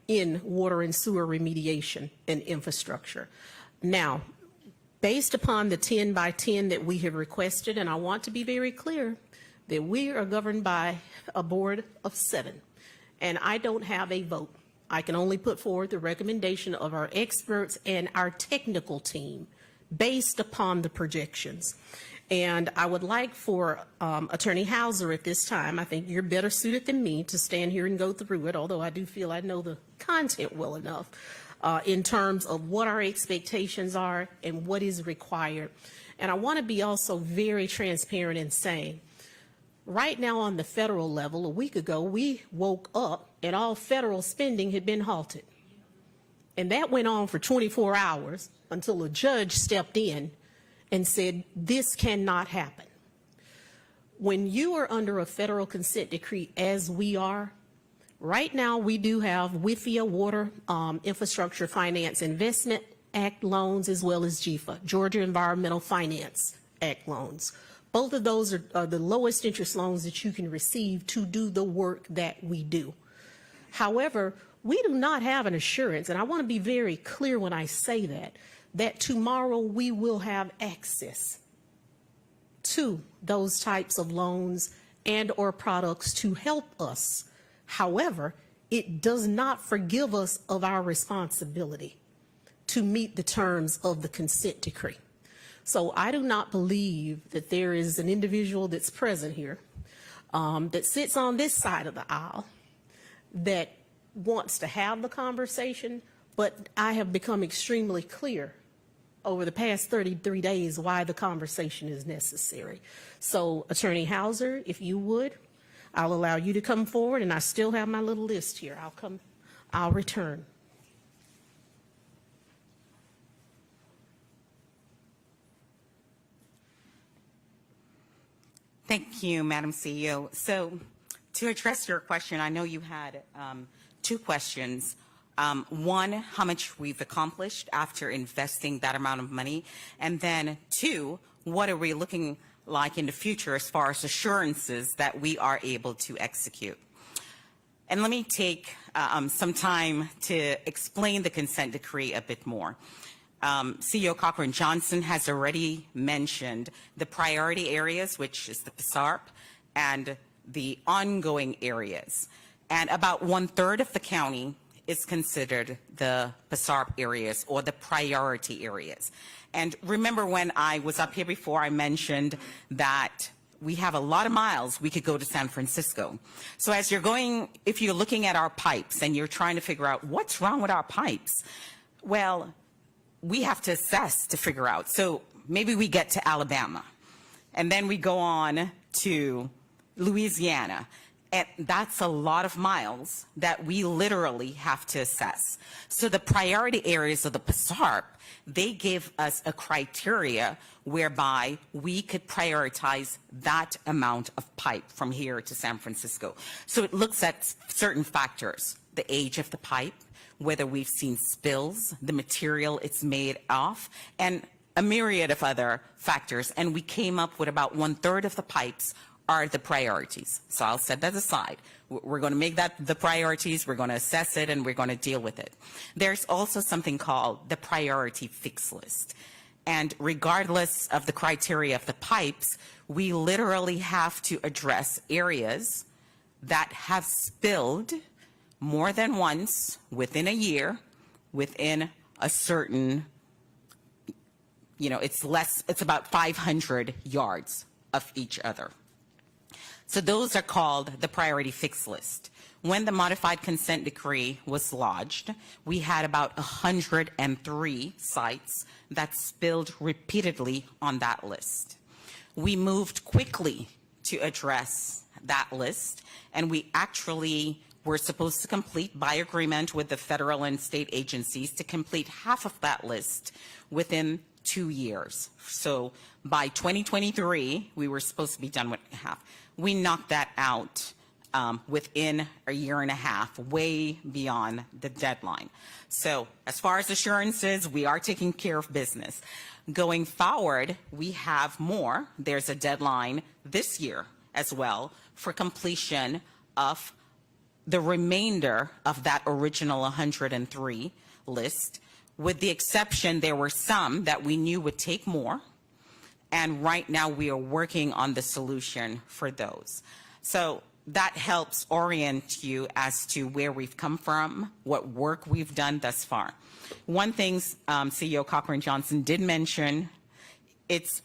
in water and sewer remediation and infrastructure. Now, based upon the 10 by 10 that we have requested, and I want to be very clear that we are governed by a board of 7. and I don't have a vote. I can only put forward the recommendation of our experts and our technical team based upon the projections. And I would like for Attorney Hauser at this time, I think you're better suited than me to stand here and go through it, although I do feel I know the content well enough in terms of what our expectations are and what is required. And I want to be also very transparent in saying, right now on the federal level, a week ago, we woke up and all federal spending had been halted. And that went on for 24 hours until a judge stepped in and said, this cannot happen. When you are under a federal consent decree, as we are, right now we do have WIFIA, Water Infrastructure Finance Investment Act loans, as well as GFA, Georgia Environmental Finance Act loans. Both of those are the lowest interest loans that you can receive to do the work that we do. However, we do not have an assurance, and I want to be very clear when I say that tomorrow we will have access to those types of loans and or products to help us. However, it does not forgive us of our responsibility to meet the terms of the consent decree. So I do not believe that there is an individual that's present here that sits on this side of the aisle that wants to have the conversation, but I have become extremely clear over the past 33 days why the conversation is necessary. So Attorney Hauser, if you would, I'll allow you to come forward, and I still have my little list here. I'll return. Thank you, Madam CEO. So to address your question, I know you had two questions. One, how much we've accomplished after investing that amount of money. And then two, what are we looking like in the future as far as assurances that we are able to execute? And let me take some time to explain the consent decree a bit more. CEO Cochran Johnson has already mentioned the priority areas, which is the PSARP, and the ongoing areas. And about 1/3 of the county is considered the PSARP areas or the priority areas. And remember when I was up here before, I mentioned that we have a lot of miles we could go to San Francisco. So as you're going, if you're looking at our pipes and you're trying to figure out what's wrong with our pipes, well, we have to assess to figure out. So maybe we get to Alabama, and then we go on to Louisiana. And that's a lot of miles that we literally have to assess. So the priority areas of the PSARP, they give us a criteria whereby we could prioritize that amount of pipe from here to San Francisco. So it looks at certain factors, the age of the pipe, whether we've seen spills, the material it's made of, and a myriad of other factors. And we came up with about 1/3 of the pipes are the priorities. So I'll set that aside. We're going to make that the priorities, we're going to assess it, and we're going to deal with it. There's also something called the priority fix list. And regardless of the criteria of the pipes, we literally have to address areas that have spilled more than once within a year, within a certain, it's about 500 yards of each other. So those are called the priority fix list. When the modified consent decree was lodged, we had about 103 sites that spilled repeatedly on that list. We moved quickly to address that list, and we actually were supposed to complete, by agreement with the federal and state agencies, to complete half of that list within 2 years. So by 2023, we were supposed to be done with half. We knocked that out within a year and a half, way beyond the deadline. So as far as assurances, we are taking care of business. Going forward, we have more. There's a deadline this year as well for completion of the remainder of that original 103 list. With the exception, there were some that we knew would take more. And right now we are working on the solution for those. So that helps orient you as to where we've come from, what work we've done thus far. One thing CEO Cochran Johnson did mention, it's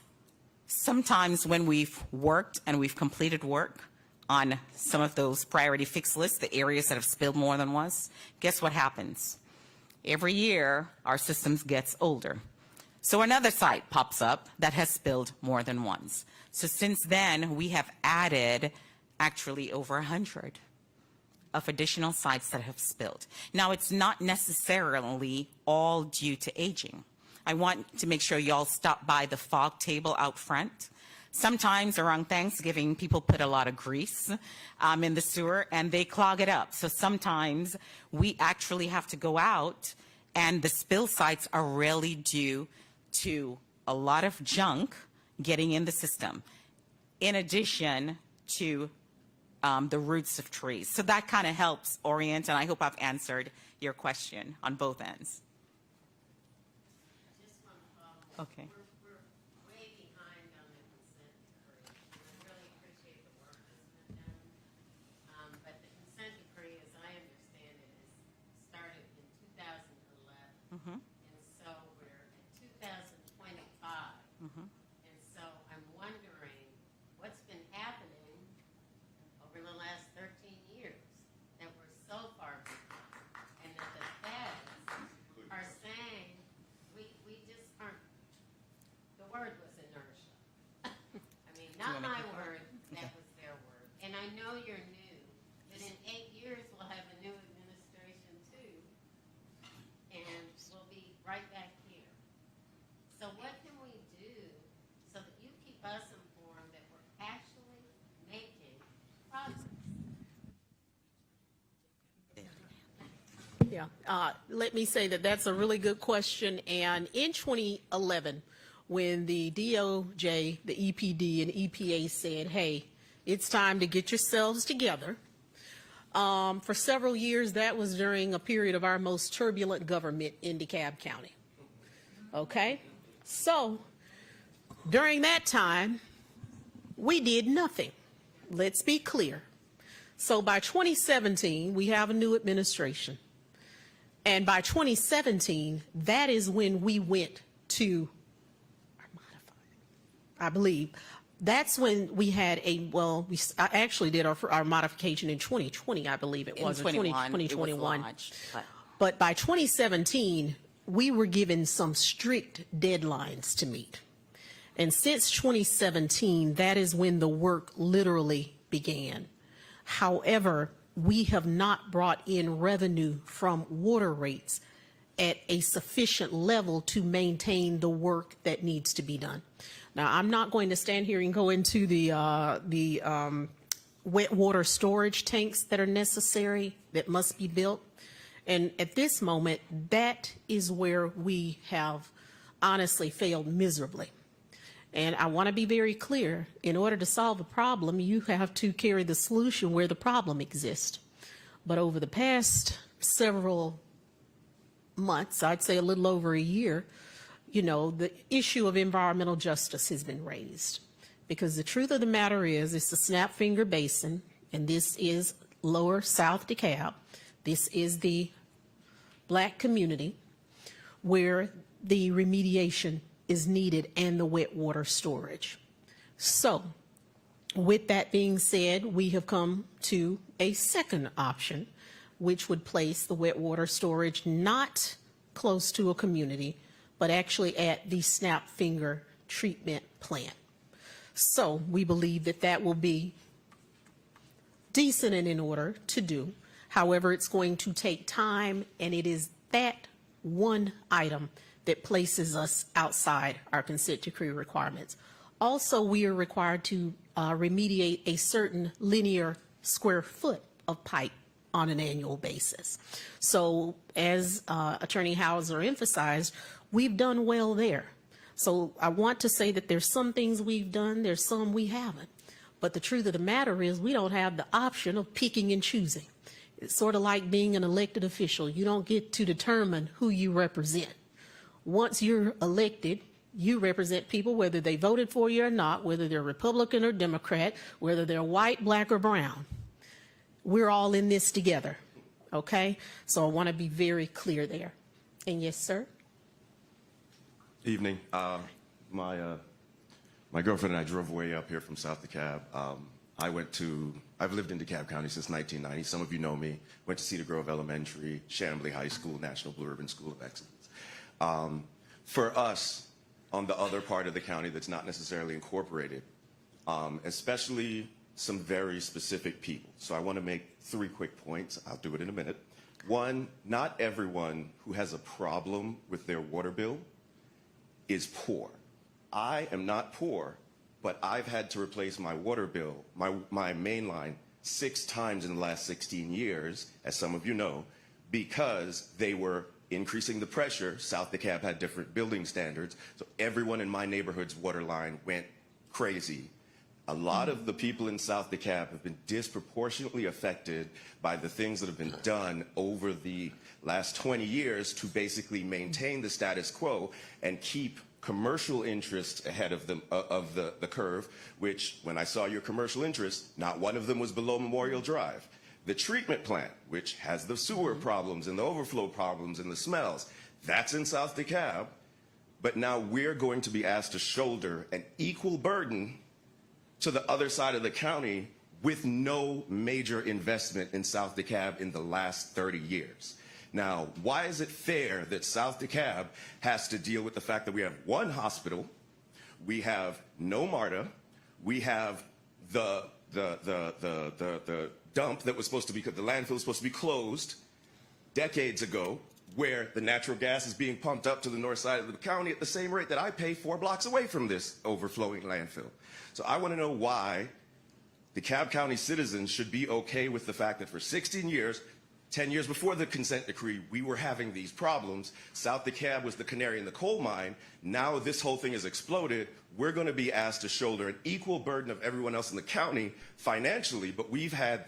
sometimes when we've worked and we've completed work on some of those priority fix lists, the areas that have spilled more than once, guess what happens? Every year, our systems gets older. So another site pops up that has spilled more than once. So since then, we have added actually over 100 of additional sites that have spilled. Now, it's not necessarily all due to aging. I want to make sure y'all stop by the fog table out front. Sometimes around Thanksgiving, people put a lot of grease in the sewer and they clog it up. So sometimes we actually have to go out, and the spill sites are really due to a lot of junk getting in the system, in addition to the roots of trees. So that kind of helps orient, and I hope I've answered your question on both ends. Okay. We're way behind on the consent decree. I really appreciate the work that's been done. But the consent decree, as I understand it, is started in 2011. And so we're at 2025. And so I'm wondering what's been happening over the last 13 years that we're so far behind, and that the feds are saying we just aren't. The word was inertia. I mean, not my word, that was their word. And I know you're new, but in 8 years we'll have a new administration too, and we'll be right back here. So what can we do so that you keep us informed that we're actually making progress? Yeah, let me say that that's a really good question. And in 2011, when the DOJ, the EPD, and EPA said, hey, it's time to get yourselves together, for several years, that was during a period of our most turbulent government in DeKalb County. Okay? So, during that time, we did nothing. Let's be clear. So by 2017, we have a new administration. And by 2017, that is when we went to, I believe, that's when we had I actually did our modification in 2020, I believe it was, in 2021. Launched, But by 2017, we were given some strict deadlines to meet. And since 2017, that is when the work literally began. However, we have not brought in revenue from water rates at a sufficient level to maintain the work that needs to be done. Now, I'm not going to stand here and go into the wet water storage tanks that are necessary, that must be built. And at this moment, that is where we have honestly failed miserably. And I want to be very clear, in order to solve a problem, you have to carry the solution where the problem exists. But over the past several months, I'd say a little over a year, you know, the issue of environmental justice has been raised. Because the truth of the matter is, it's the Snapfinger Basin, and this is lower South DeKalb. This is the Black community where the remediation is needed and the wet water storage. So, with that being said, we have come to a second option, which would place the wet water storage not close to a community, but actually at the Snapfinger treatment plant. So we believe that that will be decent and in order to do. However, it's going to take time, and it is that one item that places us outside our consent decree requirements. Also, we are required to remediate a certain linear square foot of pipe on an annual basis. So as Attorney Hauser emphasized, we've done well there. So I want to say that there's some things we've done, there's some we haven't. But the truth of the matter is we don't have the option of picking and choosing. It's sort of like being an elected official. You don't get to determine who you represent. Once you're elected, you represent people whether they voted for you or not, whether they're Republican or Democrat, whether they're white, black, or brown. we're all in this together, okay? So I want to be very clear there. And yes, sir? Evening. My girlfriend and I drove way up here from South DeKalb. I've lived in DeKalb County since 1990. Some of you know me. Went to Cedar Grove Elementary, Chamblee High School, National Blue Ribbon School of Excellence. For us, on the other part of the county that's not necessarily incorporated, especially some very specific people. So I want to make 3 quick points. I'll do it in a minute. One, not everyone who has a problem with their water bill is poor. I am not poor, but I've had to replace my water bill, my main line, 6 times in the last 16 years, as some of you know, because they were increasing the pressure. South DeKalb had different building standards, so everyone in my neighborhood's water line went crazy. A lot of the people in South DeKalb have been disproportionately affected by the things that have been done over the last 20 years to basically maintain the status quo and keep commercial interests ahead of the curve, which, when I saw your commercial interests, not one of them was below Memorial Drive. The treatment plant, which has the sewer problems and the overflow problems and the smells, that's in South DeKalb. But now we're going to be asked to shoulder an equal burden to the other side of the county with no major investment in South DeKalb in the last 30 years. Now, why is it fair that South DeKalb has to deal with the fact that we have 1 hospital, we have no MARTA, we have the dump that was supposed to be, the landfill was supposed to be closed decades ago, where the natural gas is being pumped up to the north side of the county at the same rate that I pay 4 blocks away from this overflowing landfill. So I want to know why DeKalb County citizens should be okay with the fact that for 16 years, 10 years before the consent decree, we were having these problems. South DeKalb was the canary in the coal mine. Now this whole thing has exploded. We're going to be asked to shoulder an equal burden of everyone else in the county financially, but we've had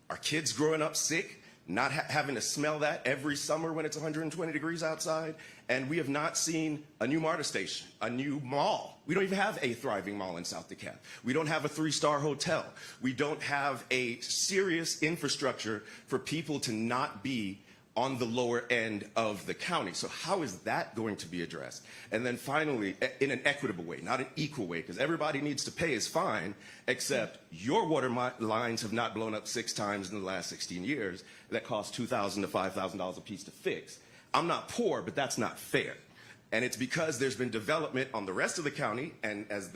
our kids growing up sick, not having to smell that every summer when it's 120 degrees outside, and we have not seen a new MARTA station, a new mall. We don't even have a thriving mall in South DeKalb. We don't have a 3-star hotel. We don't have a serious infrastructure for people to not be on the lower end of the county. So how is that going to be addressed? And then finally, in an equitable way, not an equal way, because everybody needs to pay is fine, except your water lines have not blown up 6 times in the last 16 years. That costs $2,000 to $5,000 a piece to fix. I'm not poor, but that's not fair. And it's because there's been development on the rest of the county, and as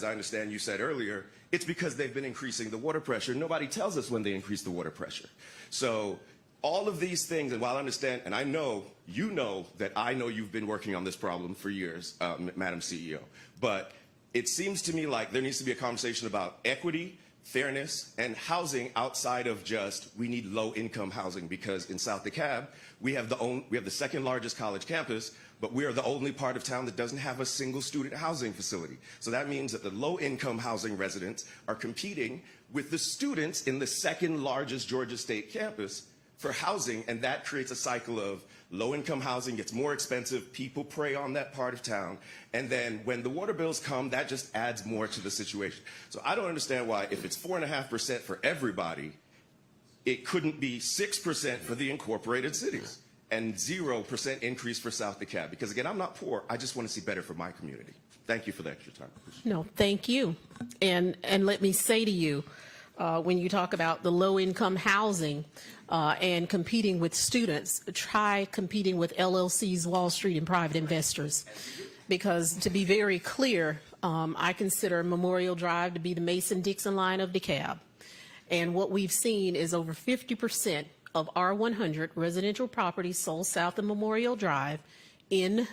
I understand you said earlier, it's because they've been increasing the water pressure. Nobody tells us when they increase the water pressure. So all of these things, and while I understand, and I know, you know that I know you've been working on this problem for years, Madam CEO, but it seems to me like there needs to be a conversation about equity, fairness, and housing outside of just we need low-income housing, because in South DeKalb, we have the 2nd largest college campus, but we are the only part of town that doesn't have a single student housing facility. So that means that the low-income housing residents are competing with the students in the 2nd largest Georgia State campus for housing, and that creates a cycle of low-income housing gets more expensive, people prey on that part of town, and then when the water bills come, that just adds more to the situation. So I don't understand why, if it's 4.5% for everybody, it couldn't be 6% for the incorporated cities and 0% increase for South DeKalb. Because again, I'm not poor, I just want to see better for my community. Thank you for the extra time. No, thank you. And let me say to you, when you talk about the low-income housing and competing with students, try competing with LLCs, Wall Street, and private investors. Because to be very clear, I consider Memorial Drive to be the Mason-Dixon line of DeKalb. And what we've seen is over 50% of R100 residential properties sold south of Memorial Drive in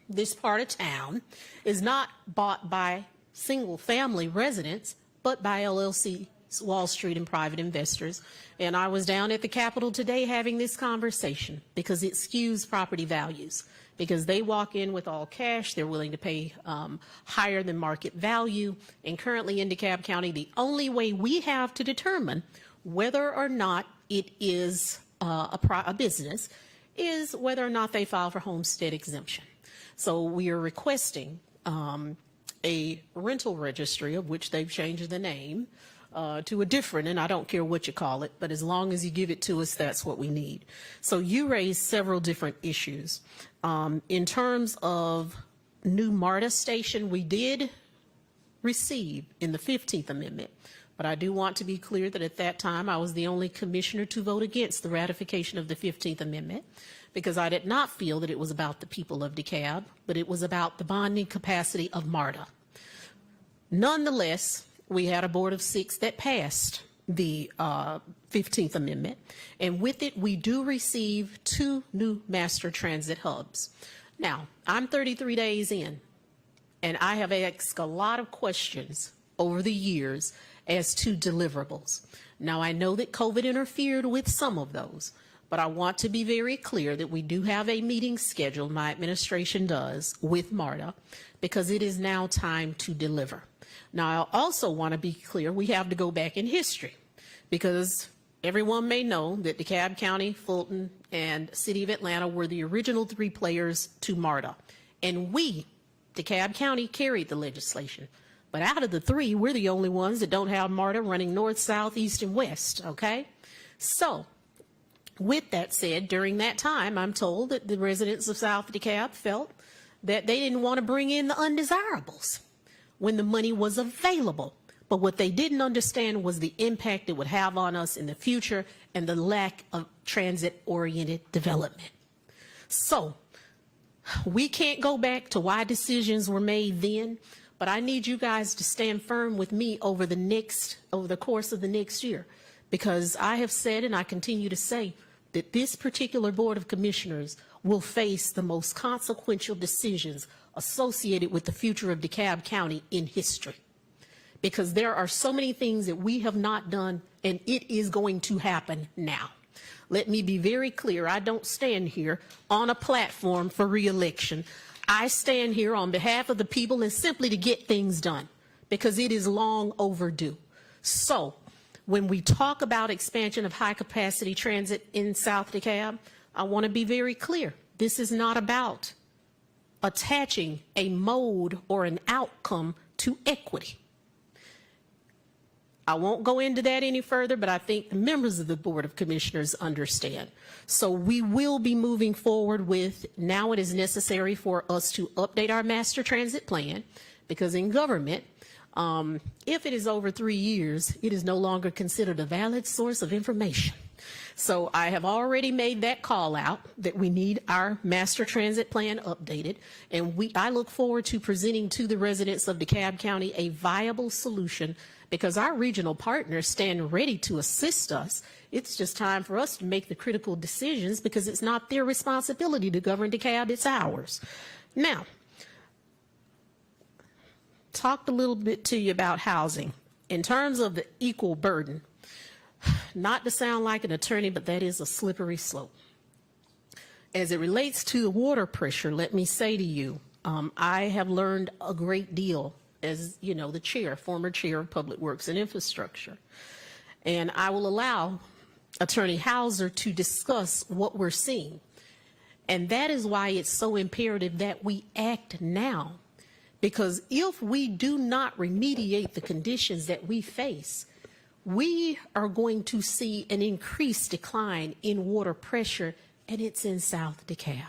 this part of town is not bought by single-family residents, but by LLC, Wall Street, and private investors. And I was down at the Capitol today having this conversation because it skews property values. Because they walk in with all cash, they're willing to pay higher than market value. And currently in DeKalb County, the only way we have to determine whether or not it is a business is whether or not they file for homestead exemption. So we are requesting a rental registry, of which they've changed the name, to a different, and I don't care what you call it, but as long as you give it to us, that's what we need. So you raised several different issues. In terms of new MARTA station, we did receive in the 15th Amendment, but I do want to be clear that at that time I was the only commissioner to vote against the ratification of the 15th Amendment, because I did not feel that it was about the people of DeKalb, but it was about the bonding capacity of MARTA. Nonetheless, we had a board of 6 that passed the 15th Amendment, and with it, we do receive 2 new master transit hubs. Now, I'm 33 days in, and I have asked a lot of questions over the years as to deliverables. Now, I know that COVID interfered with some of those, but I want to be very clear that we do have a meeting scheduled, my administration does, with MARTA, because it is now time to deliver. Now, I also want to be clear, we have to go back in history, because everyone may know that DeKalb County, Fulton, and City of Atlanta were the original 3 players to MARTA. And we, DeKalb County, carried the legislation. But out of the 3, we're the only ones that don't have MARTA running north, south, east, and west, okay? So, with that said, during that time, I'm told that the residents of South DeKalb felt that they didn't want to bring in the undesirables when the money was available. But what they didn't understand was the impact it would have on us in the future and the lack of transit-oriented development. So we can't go back to why decisions were made then, but I need you guys to stand firm with me over the course of the next year, because I have said, and I continue to say, that this particular Board of Commissioners will face the most consequential decisions associated with the future of DeKalb County in history. Because there are so many things that we have not done, and it is going to happen now. Let me be very clear. I don't stand here on a platform for re-election. I stand here on behalf of the people and simply to get things done, because it is long overdue. So when we talk about expansion of high-capacity transit in South DeKalb, I want to be very clear. This is not about attaching a mode or an outcome to equity. I won't go into that any further, but I think the members of the Board of Commissioners understand. So we will be moving forward with, now it is necessary for us to update our master transit plan, because in government, if it is over 3 years, it is no longer considered a valid source of information. So I have already made that call out that we need our master transit plan updated, and I look forward to presenting to the residents of DeKalb County a viable solution, because our regional partners stand ready to assist us. It's just time for us to make the critical decisions, because it's not their responsibility to govern DeKalb, it's ours. Now, talked a little bit to you about housing. In terms of the equal burden, not to sound like an attorney, but that is a slippery slope. As it relates to the water pressure, let me say to you, I have learned a great deal as, you know, the former chair of Public Works and Infrastructure. And I will allow Attorney Hauser to discuss what we're seeing. And that is why it's so imperative that we act now. Because if we do not remediate the conditions that we face, we are going to see an increased decline in water pressure, and it's in South DeKalb.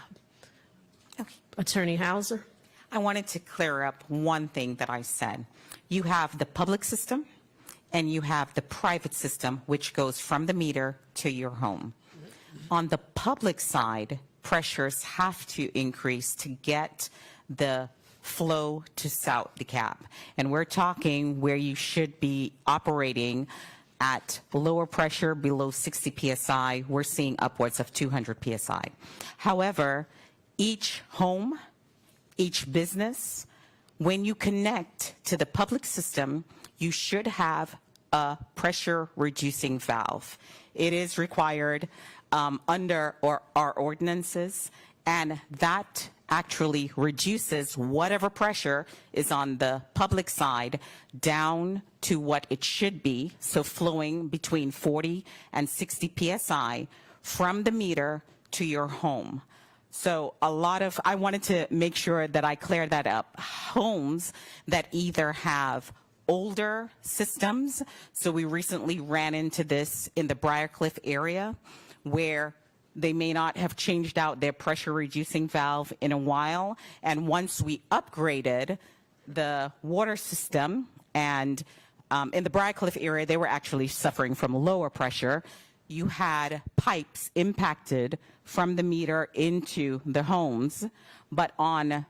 Okay. Attorney Hauser? I wanted to clear up one thing that I said. You have the public system and you have the private system, which goes from the meter to your home. On the public side, pressures have to increase to get the flow to South DeKalb. And we're talking where you should be operating at lower pressure below 60 PSI. We're seeing upwards of 200 PSI. However, each home, each business, when you connect to the public system, you should have a pressure reducing valve. It is required under our ordinances, and that actually reduces whatever pressure is on the public side down to what it should be, so flowing between 40 and 60 PSI from the meter to your home. So I wanted to make sure that I clear that up. Homes that either have older systems. So we recently ran into this in the Briarcliff area where they may not have changed out their pressure reducing valve in a while. And once we upgraded the water system, and in the Briarcliff area, they were actually suffering from lower pressure. You had pipes impacted from the meter into the homes, but on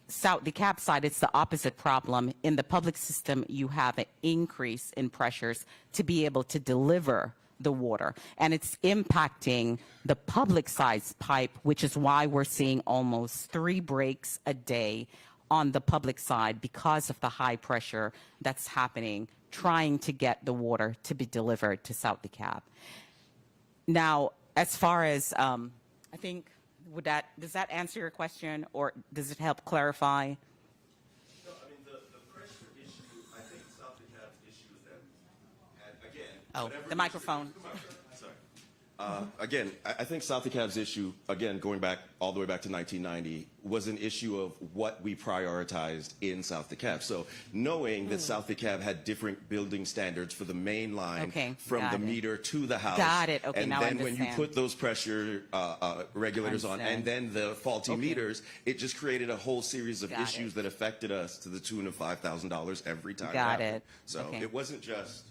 South DeKalb side, it's the opposite problem. In the public system, you have an increase in pressures to be able to deliver the water, and it's impacting the public size pipe, which is why we're seeing almost 3 breaks a day on the public side because of the high pressure that's happening, trying to get the water to be delivered to South DeKalb. Now, as far as, I think, does that answer your question, or does it help clarify? No, I mean, the pressure issue, I think South DeKalb's issue is that, and again, Oh, whatever the microphone. Sorry. Again, I think South DeKalb's issue, again, going back all the way back to 1990, was an issue of what we prioritized in South DeKalb. So knowing that South DeKalb had different building standards for the main line from the meter to the house. Got it. Okay, and now I then when you understand. put those pressure regulators on, and then the faulty meters, it just created a whole series of issues that affected us to the tune of $5,000 every time. Got happened. it. So Okay. it wasn't just.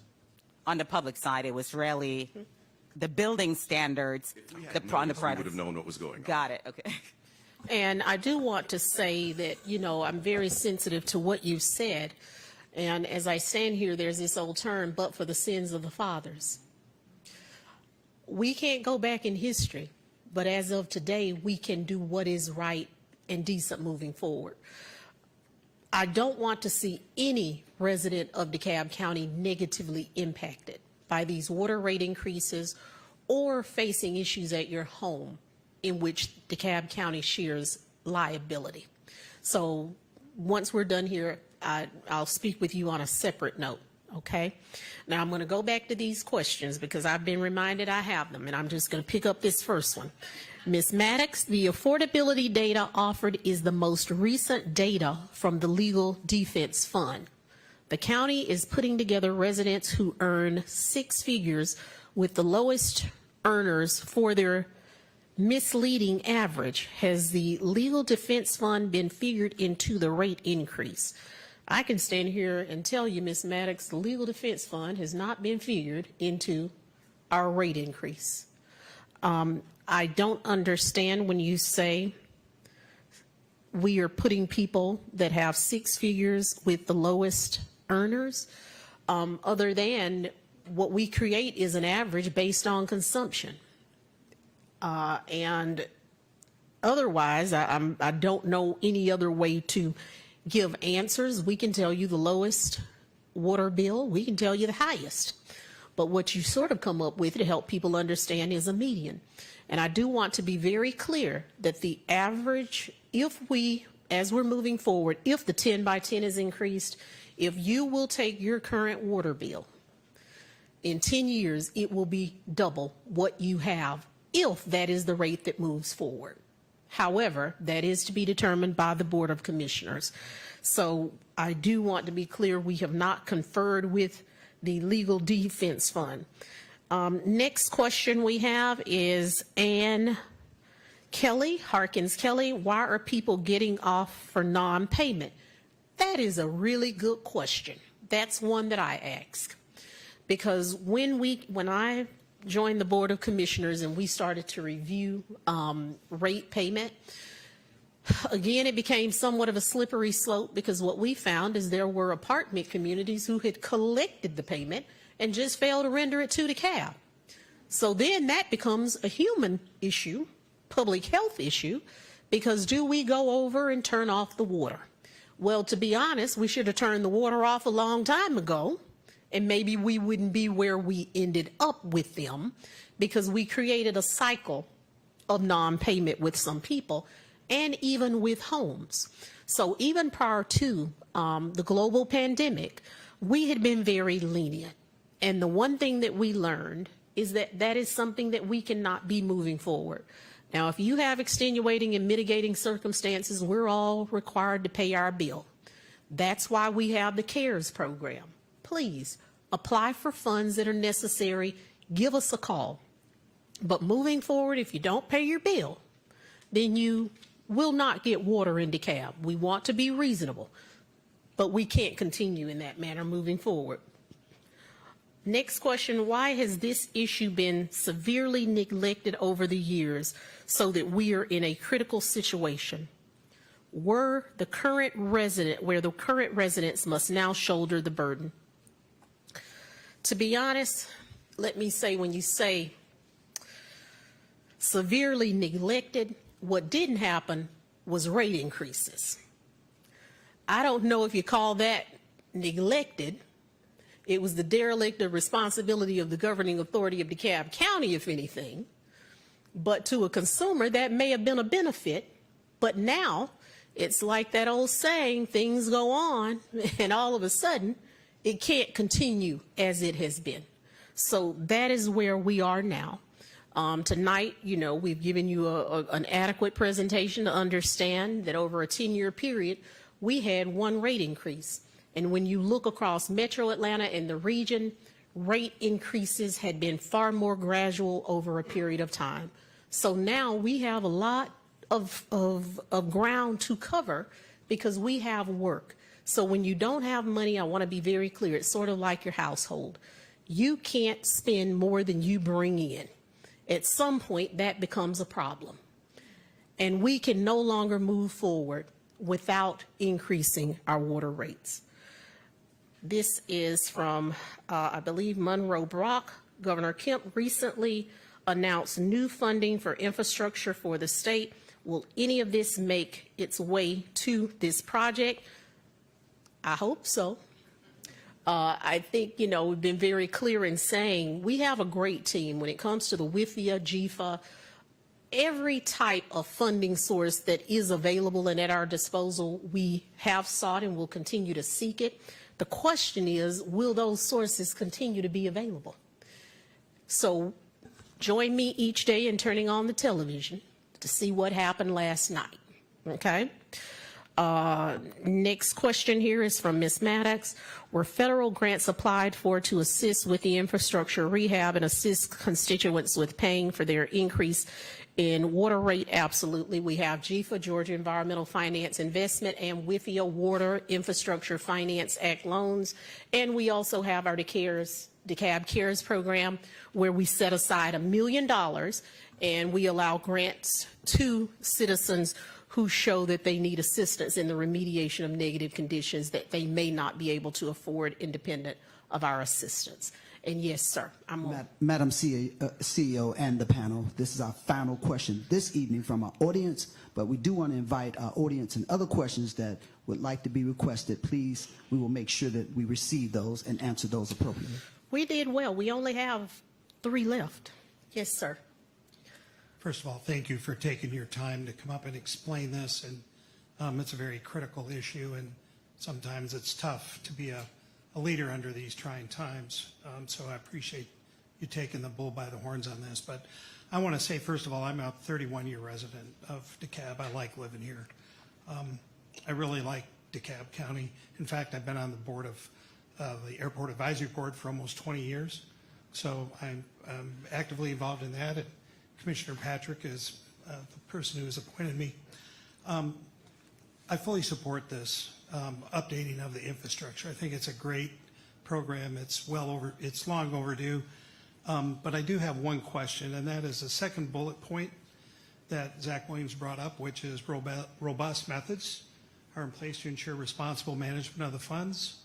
On the public side, it was really the building standards, on the We private. would have known what was going on. Got it. Okay. And I do want to say that, you know, I'm very sensitive to what you said. And as I stand here, there's this old term, but for the sins of the fathers. We can't go back in history, but as of today, we can do what is right and decent moving forward. I don't want to see any resident of DeKalb County negatively impacted by these water rate increases or facing issues at your home in which DeKalb County shares liability. So once we're done here, I'll speak with you on a separate note, okay? Now I'm going to go back to these questions because I've been reminded I have them, and I'm just going to pick up this first one. Ms. Maddox, the affordability data offered is the most recent data from the Legal Defense Fund. The county is putting together residents who earn 6 figures with the lowest earners for their misleading average. Has the Legal Defense Fund been figured into the rate increase? I can stand here and tell you, Ms. Maddox, the Legal Defense Fund has not been figured into our rate increase. I don't understand when you say we are putting people that have 6 figures with the lowest earners, other than what we create is an average based on consumption. And otherwise, I don't know any other way to give answers. We can tell you the lowest water bill. We can tell you the highest. But what you sort of come up with to help people understand is a median. And I do want to be very clear that the average, if we, as we're moving forward, if the 10 by 10 is increased, if you will take your current water bill, in 10 years, it will be double what you have if that is the rate that moves forward. However, that is to be determined by the Board of Commissioners. So I do want to be clear, we have not conferred with the Legal Defense Fund. Next question we have is Ann Kelly, Harkins Kelly. Why are people getting off for non-payment? That is a really good question. That's one that I ask. Because when I joined the Board of Commissioners and we started to review rate payment, again, it became somewhat of a slippery slope because what we found is there were apartment communities who had collected the payment and just failed to render it to DeKalb. So then that becomes a human issue, public health issue, because do we go over and turn off the water? Well, to be honest, we should have turned the water off a long time ago, and maybe we wouldn't be where we ended up with them because we created a cycle of non-payment with some people and even with homes. So even prior to the global pandemic, we had been very lenient. And the one thing that we learned is that that is something that we cannot be moving forward. Now, if you have extenuating and mitigating circumstances, we're all required to pay our bill. That's why we have the CARES program. Please apply for funds that are necessary. Give us a call. But moving forward, if you don't pay your bill, then you will not get water in DeKalb. We want to be reasonable, but we can't continue in that manner moving forward. Next question, why has this issue been severely neglected over the years so that we are in a critical situation? Where the current residents must now shoulder the burden. To be honest, let me say, when you say severely neglected, what didn't happen was rate increases. I don't know if you call that neglected. It was the derelict of responsibility of the governing authority of DeKalb County, if anything. But to a consumer, that may have been a benefit. But now, it's like that old saying, things go on, and all of a sudden, it can't continue as it has been. So that is where we are now. Tonight, you know, we've given you an adequate presentation to understand that over a 10-year period, we had one rate increase. And when you look across Metro Atlanta and the region, rate increases had been far more gradual over a period of time. So now we have a lot of ground to cover because we have work. So when you don't have money, I want to be very clear, it's sort of like your household. You can't spend more than you bring in. At some point, that becomes a problem. And we can no longer move forward without increasing our water rates. This is from, I believe, Monroe Brock. Governor Kemp recently announced new funding for infrastructure for the state. Will any of this make its way to this project? I hope so. I think, you know, we've been very clear in saying we have a great team when it comes to the WIFIA, GFA, every type of funding source that is available and at our disposal, we have sought and will continue to seek it. The question is, will those sources continue to be available? So join me each day in turning on the television to see what happened last night, okay? Next question here is from Ms. Maddox. Were federal grants applied for to assist with the infrastructure rehab and assist constituents with paying for their increase in water rate? Absolutely. We have GFA, Georgia Environmental Finance Investment, and WIFIA Water Infrastructure Finance Act loans. And we also have our DeKalb CARES program, where we set aside $1 million and we allow grants to citizens who show that they need assistance in the remediation of negative conditions that they may not be able to afford independent of our assistance. And yes, sir, I'm on. Madam CEO and the panel, this is our final question this evening from our audience, but we do want to invite our audience and other questions that would like to be requested. Please, we will make sure that we receive those and answer those appropriately. We did well. We only have 3 left. Yes, sir. First of all, thank you for taking your time to come up and explain this. And it's a very critical issue, and sometimes it's tough to be a leader under these trying times. So I appreciate you taking the bull by the horns on this. But I want to say, first of all, I'm a 31-year resident of DeKalb. I like living here. I really like DeKalb County. In fact, I've been on the board of the Airport Advisory Board for almost 20 years. So I'm actively involved in that. And Commissioner Patrick is the person who has appointed me. I fully support this updating of the infrastructure. I think it's a great program. It's long overdue. But I do have one question, and that is the second bullet point that Zach Williams brought up, which is robust methods are in place to ensure responsible management of the funds,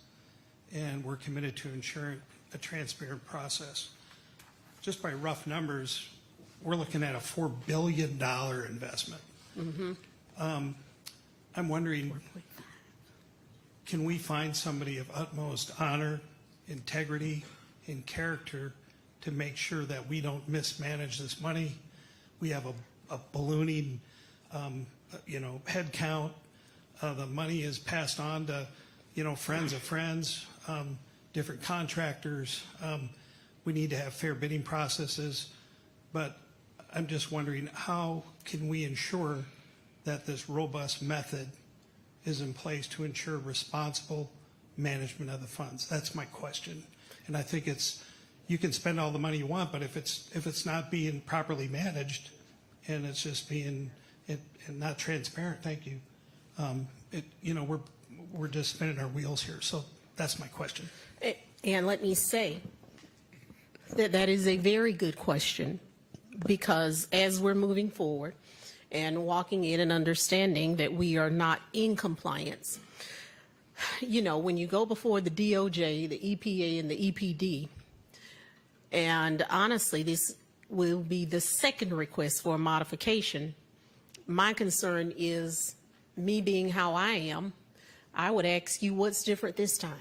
and we're committed to ensuring a transparent process. Just by rough numbers, we're looking at a $4 billion investment. Mm-hmm. I'm wondering, can we find somebody of utmost honor, integrity, and character to make sure that we don't mismanage this money? We have a ballooning, head count. The money is passed on to, friends of friends, different contractors. We need to have fair bidding processes. But I'm just wondering, how can we ensure that this robust method is in place to ensure responsible management of the funds? That's my question. And I think you can spend all the money you want, but if it's not being properly managed and it's just being and not transparent, thank you. We're just spinning our wheels here. So that's my question. And let me say that is a very good question, because as we're moving forward and walking in and understanding that we are not in compliance, when you go before the DOJ, the EPA, and the EPD, and honestly, this will be the second request for a modification. My concern is, me being how I am, I would ask you what's different this time.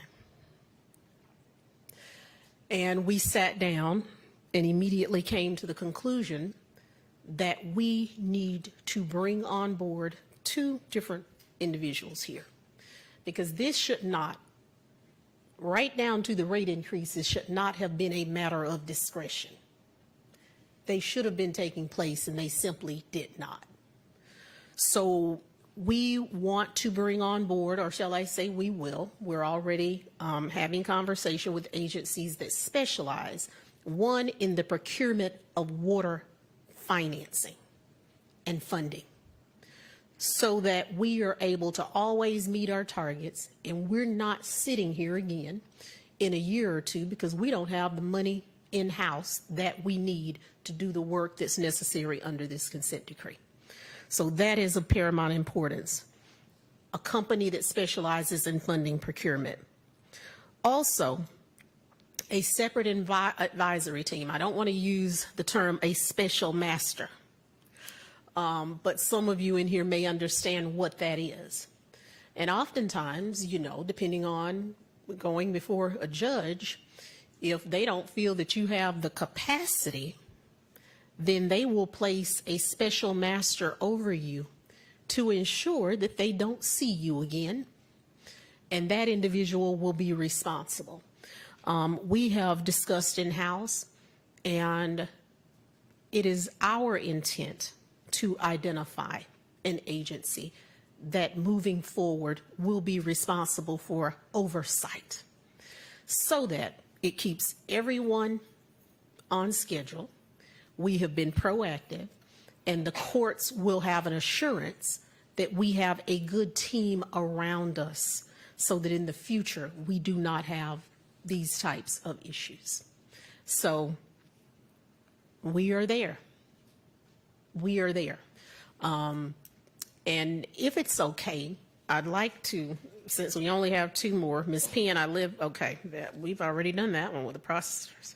And we sat down and immediately came to the conclusion that we need to bring on board two different individuals here, because this should not, right down to the rate increases, should not have been a matter of discretion. They should have been taking place, and they simply did not. So we want to bring on board, or shall I say we will, we're already having conversation with agencies that specialize, one, in the procurement of water financing and funding, so that we are able to always meet our targets, and we're not sitting here again in a year or two because we don't have the money in-house that we need to do the work that's necessary under this consent decree. So that is of paramount importance. A company that specializes in funding procurement. Also, a separate advisory team. I don't want to use the term a special master, but some of you in here may understand what that is. And oftentimes, depending on going before a judge, if they don't feel that you have the capacity, then they will place a special master over you to ensure that they don't see you again, and that individual will be responsible. We have discussed in-house, and it is our intent to identify an agency that moving forward will be responsible for oversight, so that it keeps everyone on schedule. We have been proactive, and the courts will have an assurance that we have a good team around us, so that in the future we do not have these types of issues. So we are there. We are there. And if it's okay, I'd like to, since we only have two more, Ms. Penn, we've already done that one with the processors.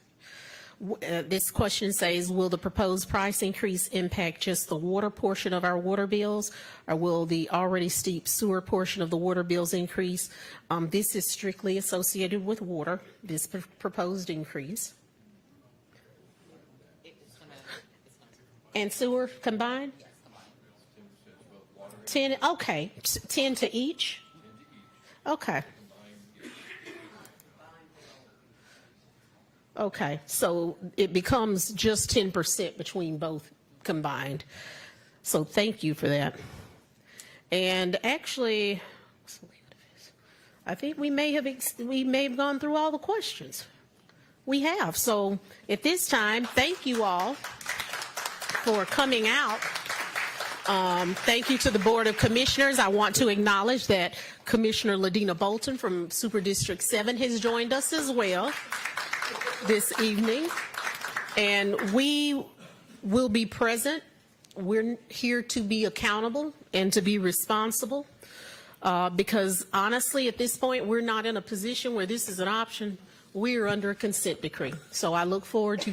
This question says, will the proposed price increase impact just the water portion of our water bills, or will the already steep sewer portion of the water bills increase? This is strictly associated with water, this proposed increase. And sewer combined? 10, okay, 10 to each? Okay. Okay, so it becomes just 10% between both combined. So thank you for that. And actually, I think we may have gone through all the questions. We have. So at this time, thank you all for coming out. Thank you to the Board of Commissioners. I want to acknowledge that Commissioner Ladina Bolton from Super District 7 has joined us as well this evening, and we will be present. We're here to be accountable and to be responsible, because honestly, at this point, we're not in a position where this is an option. We're under a consent decree. So I look forward to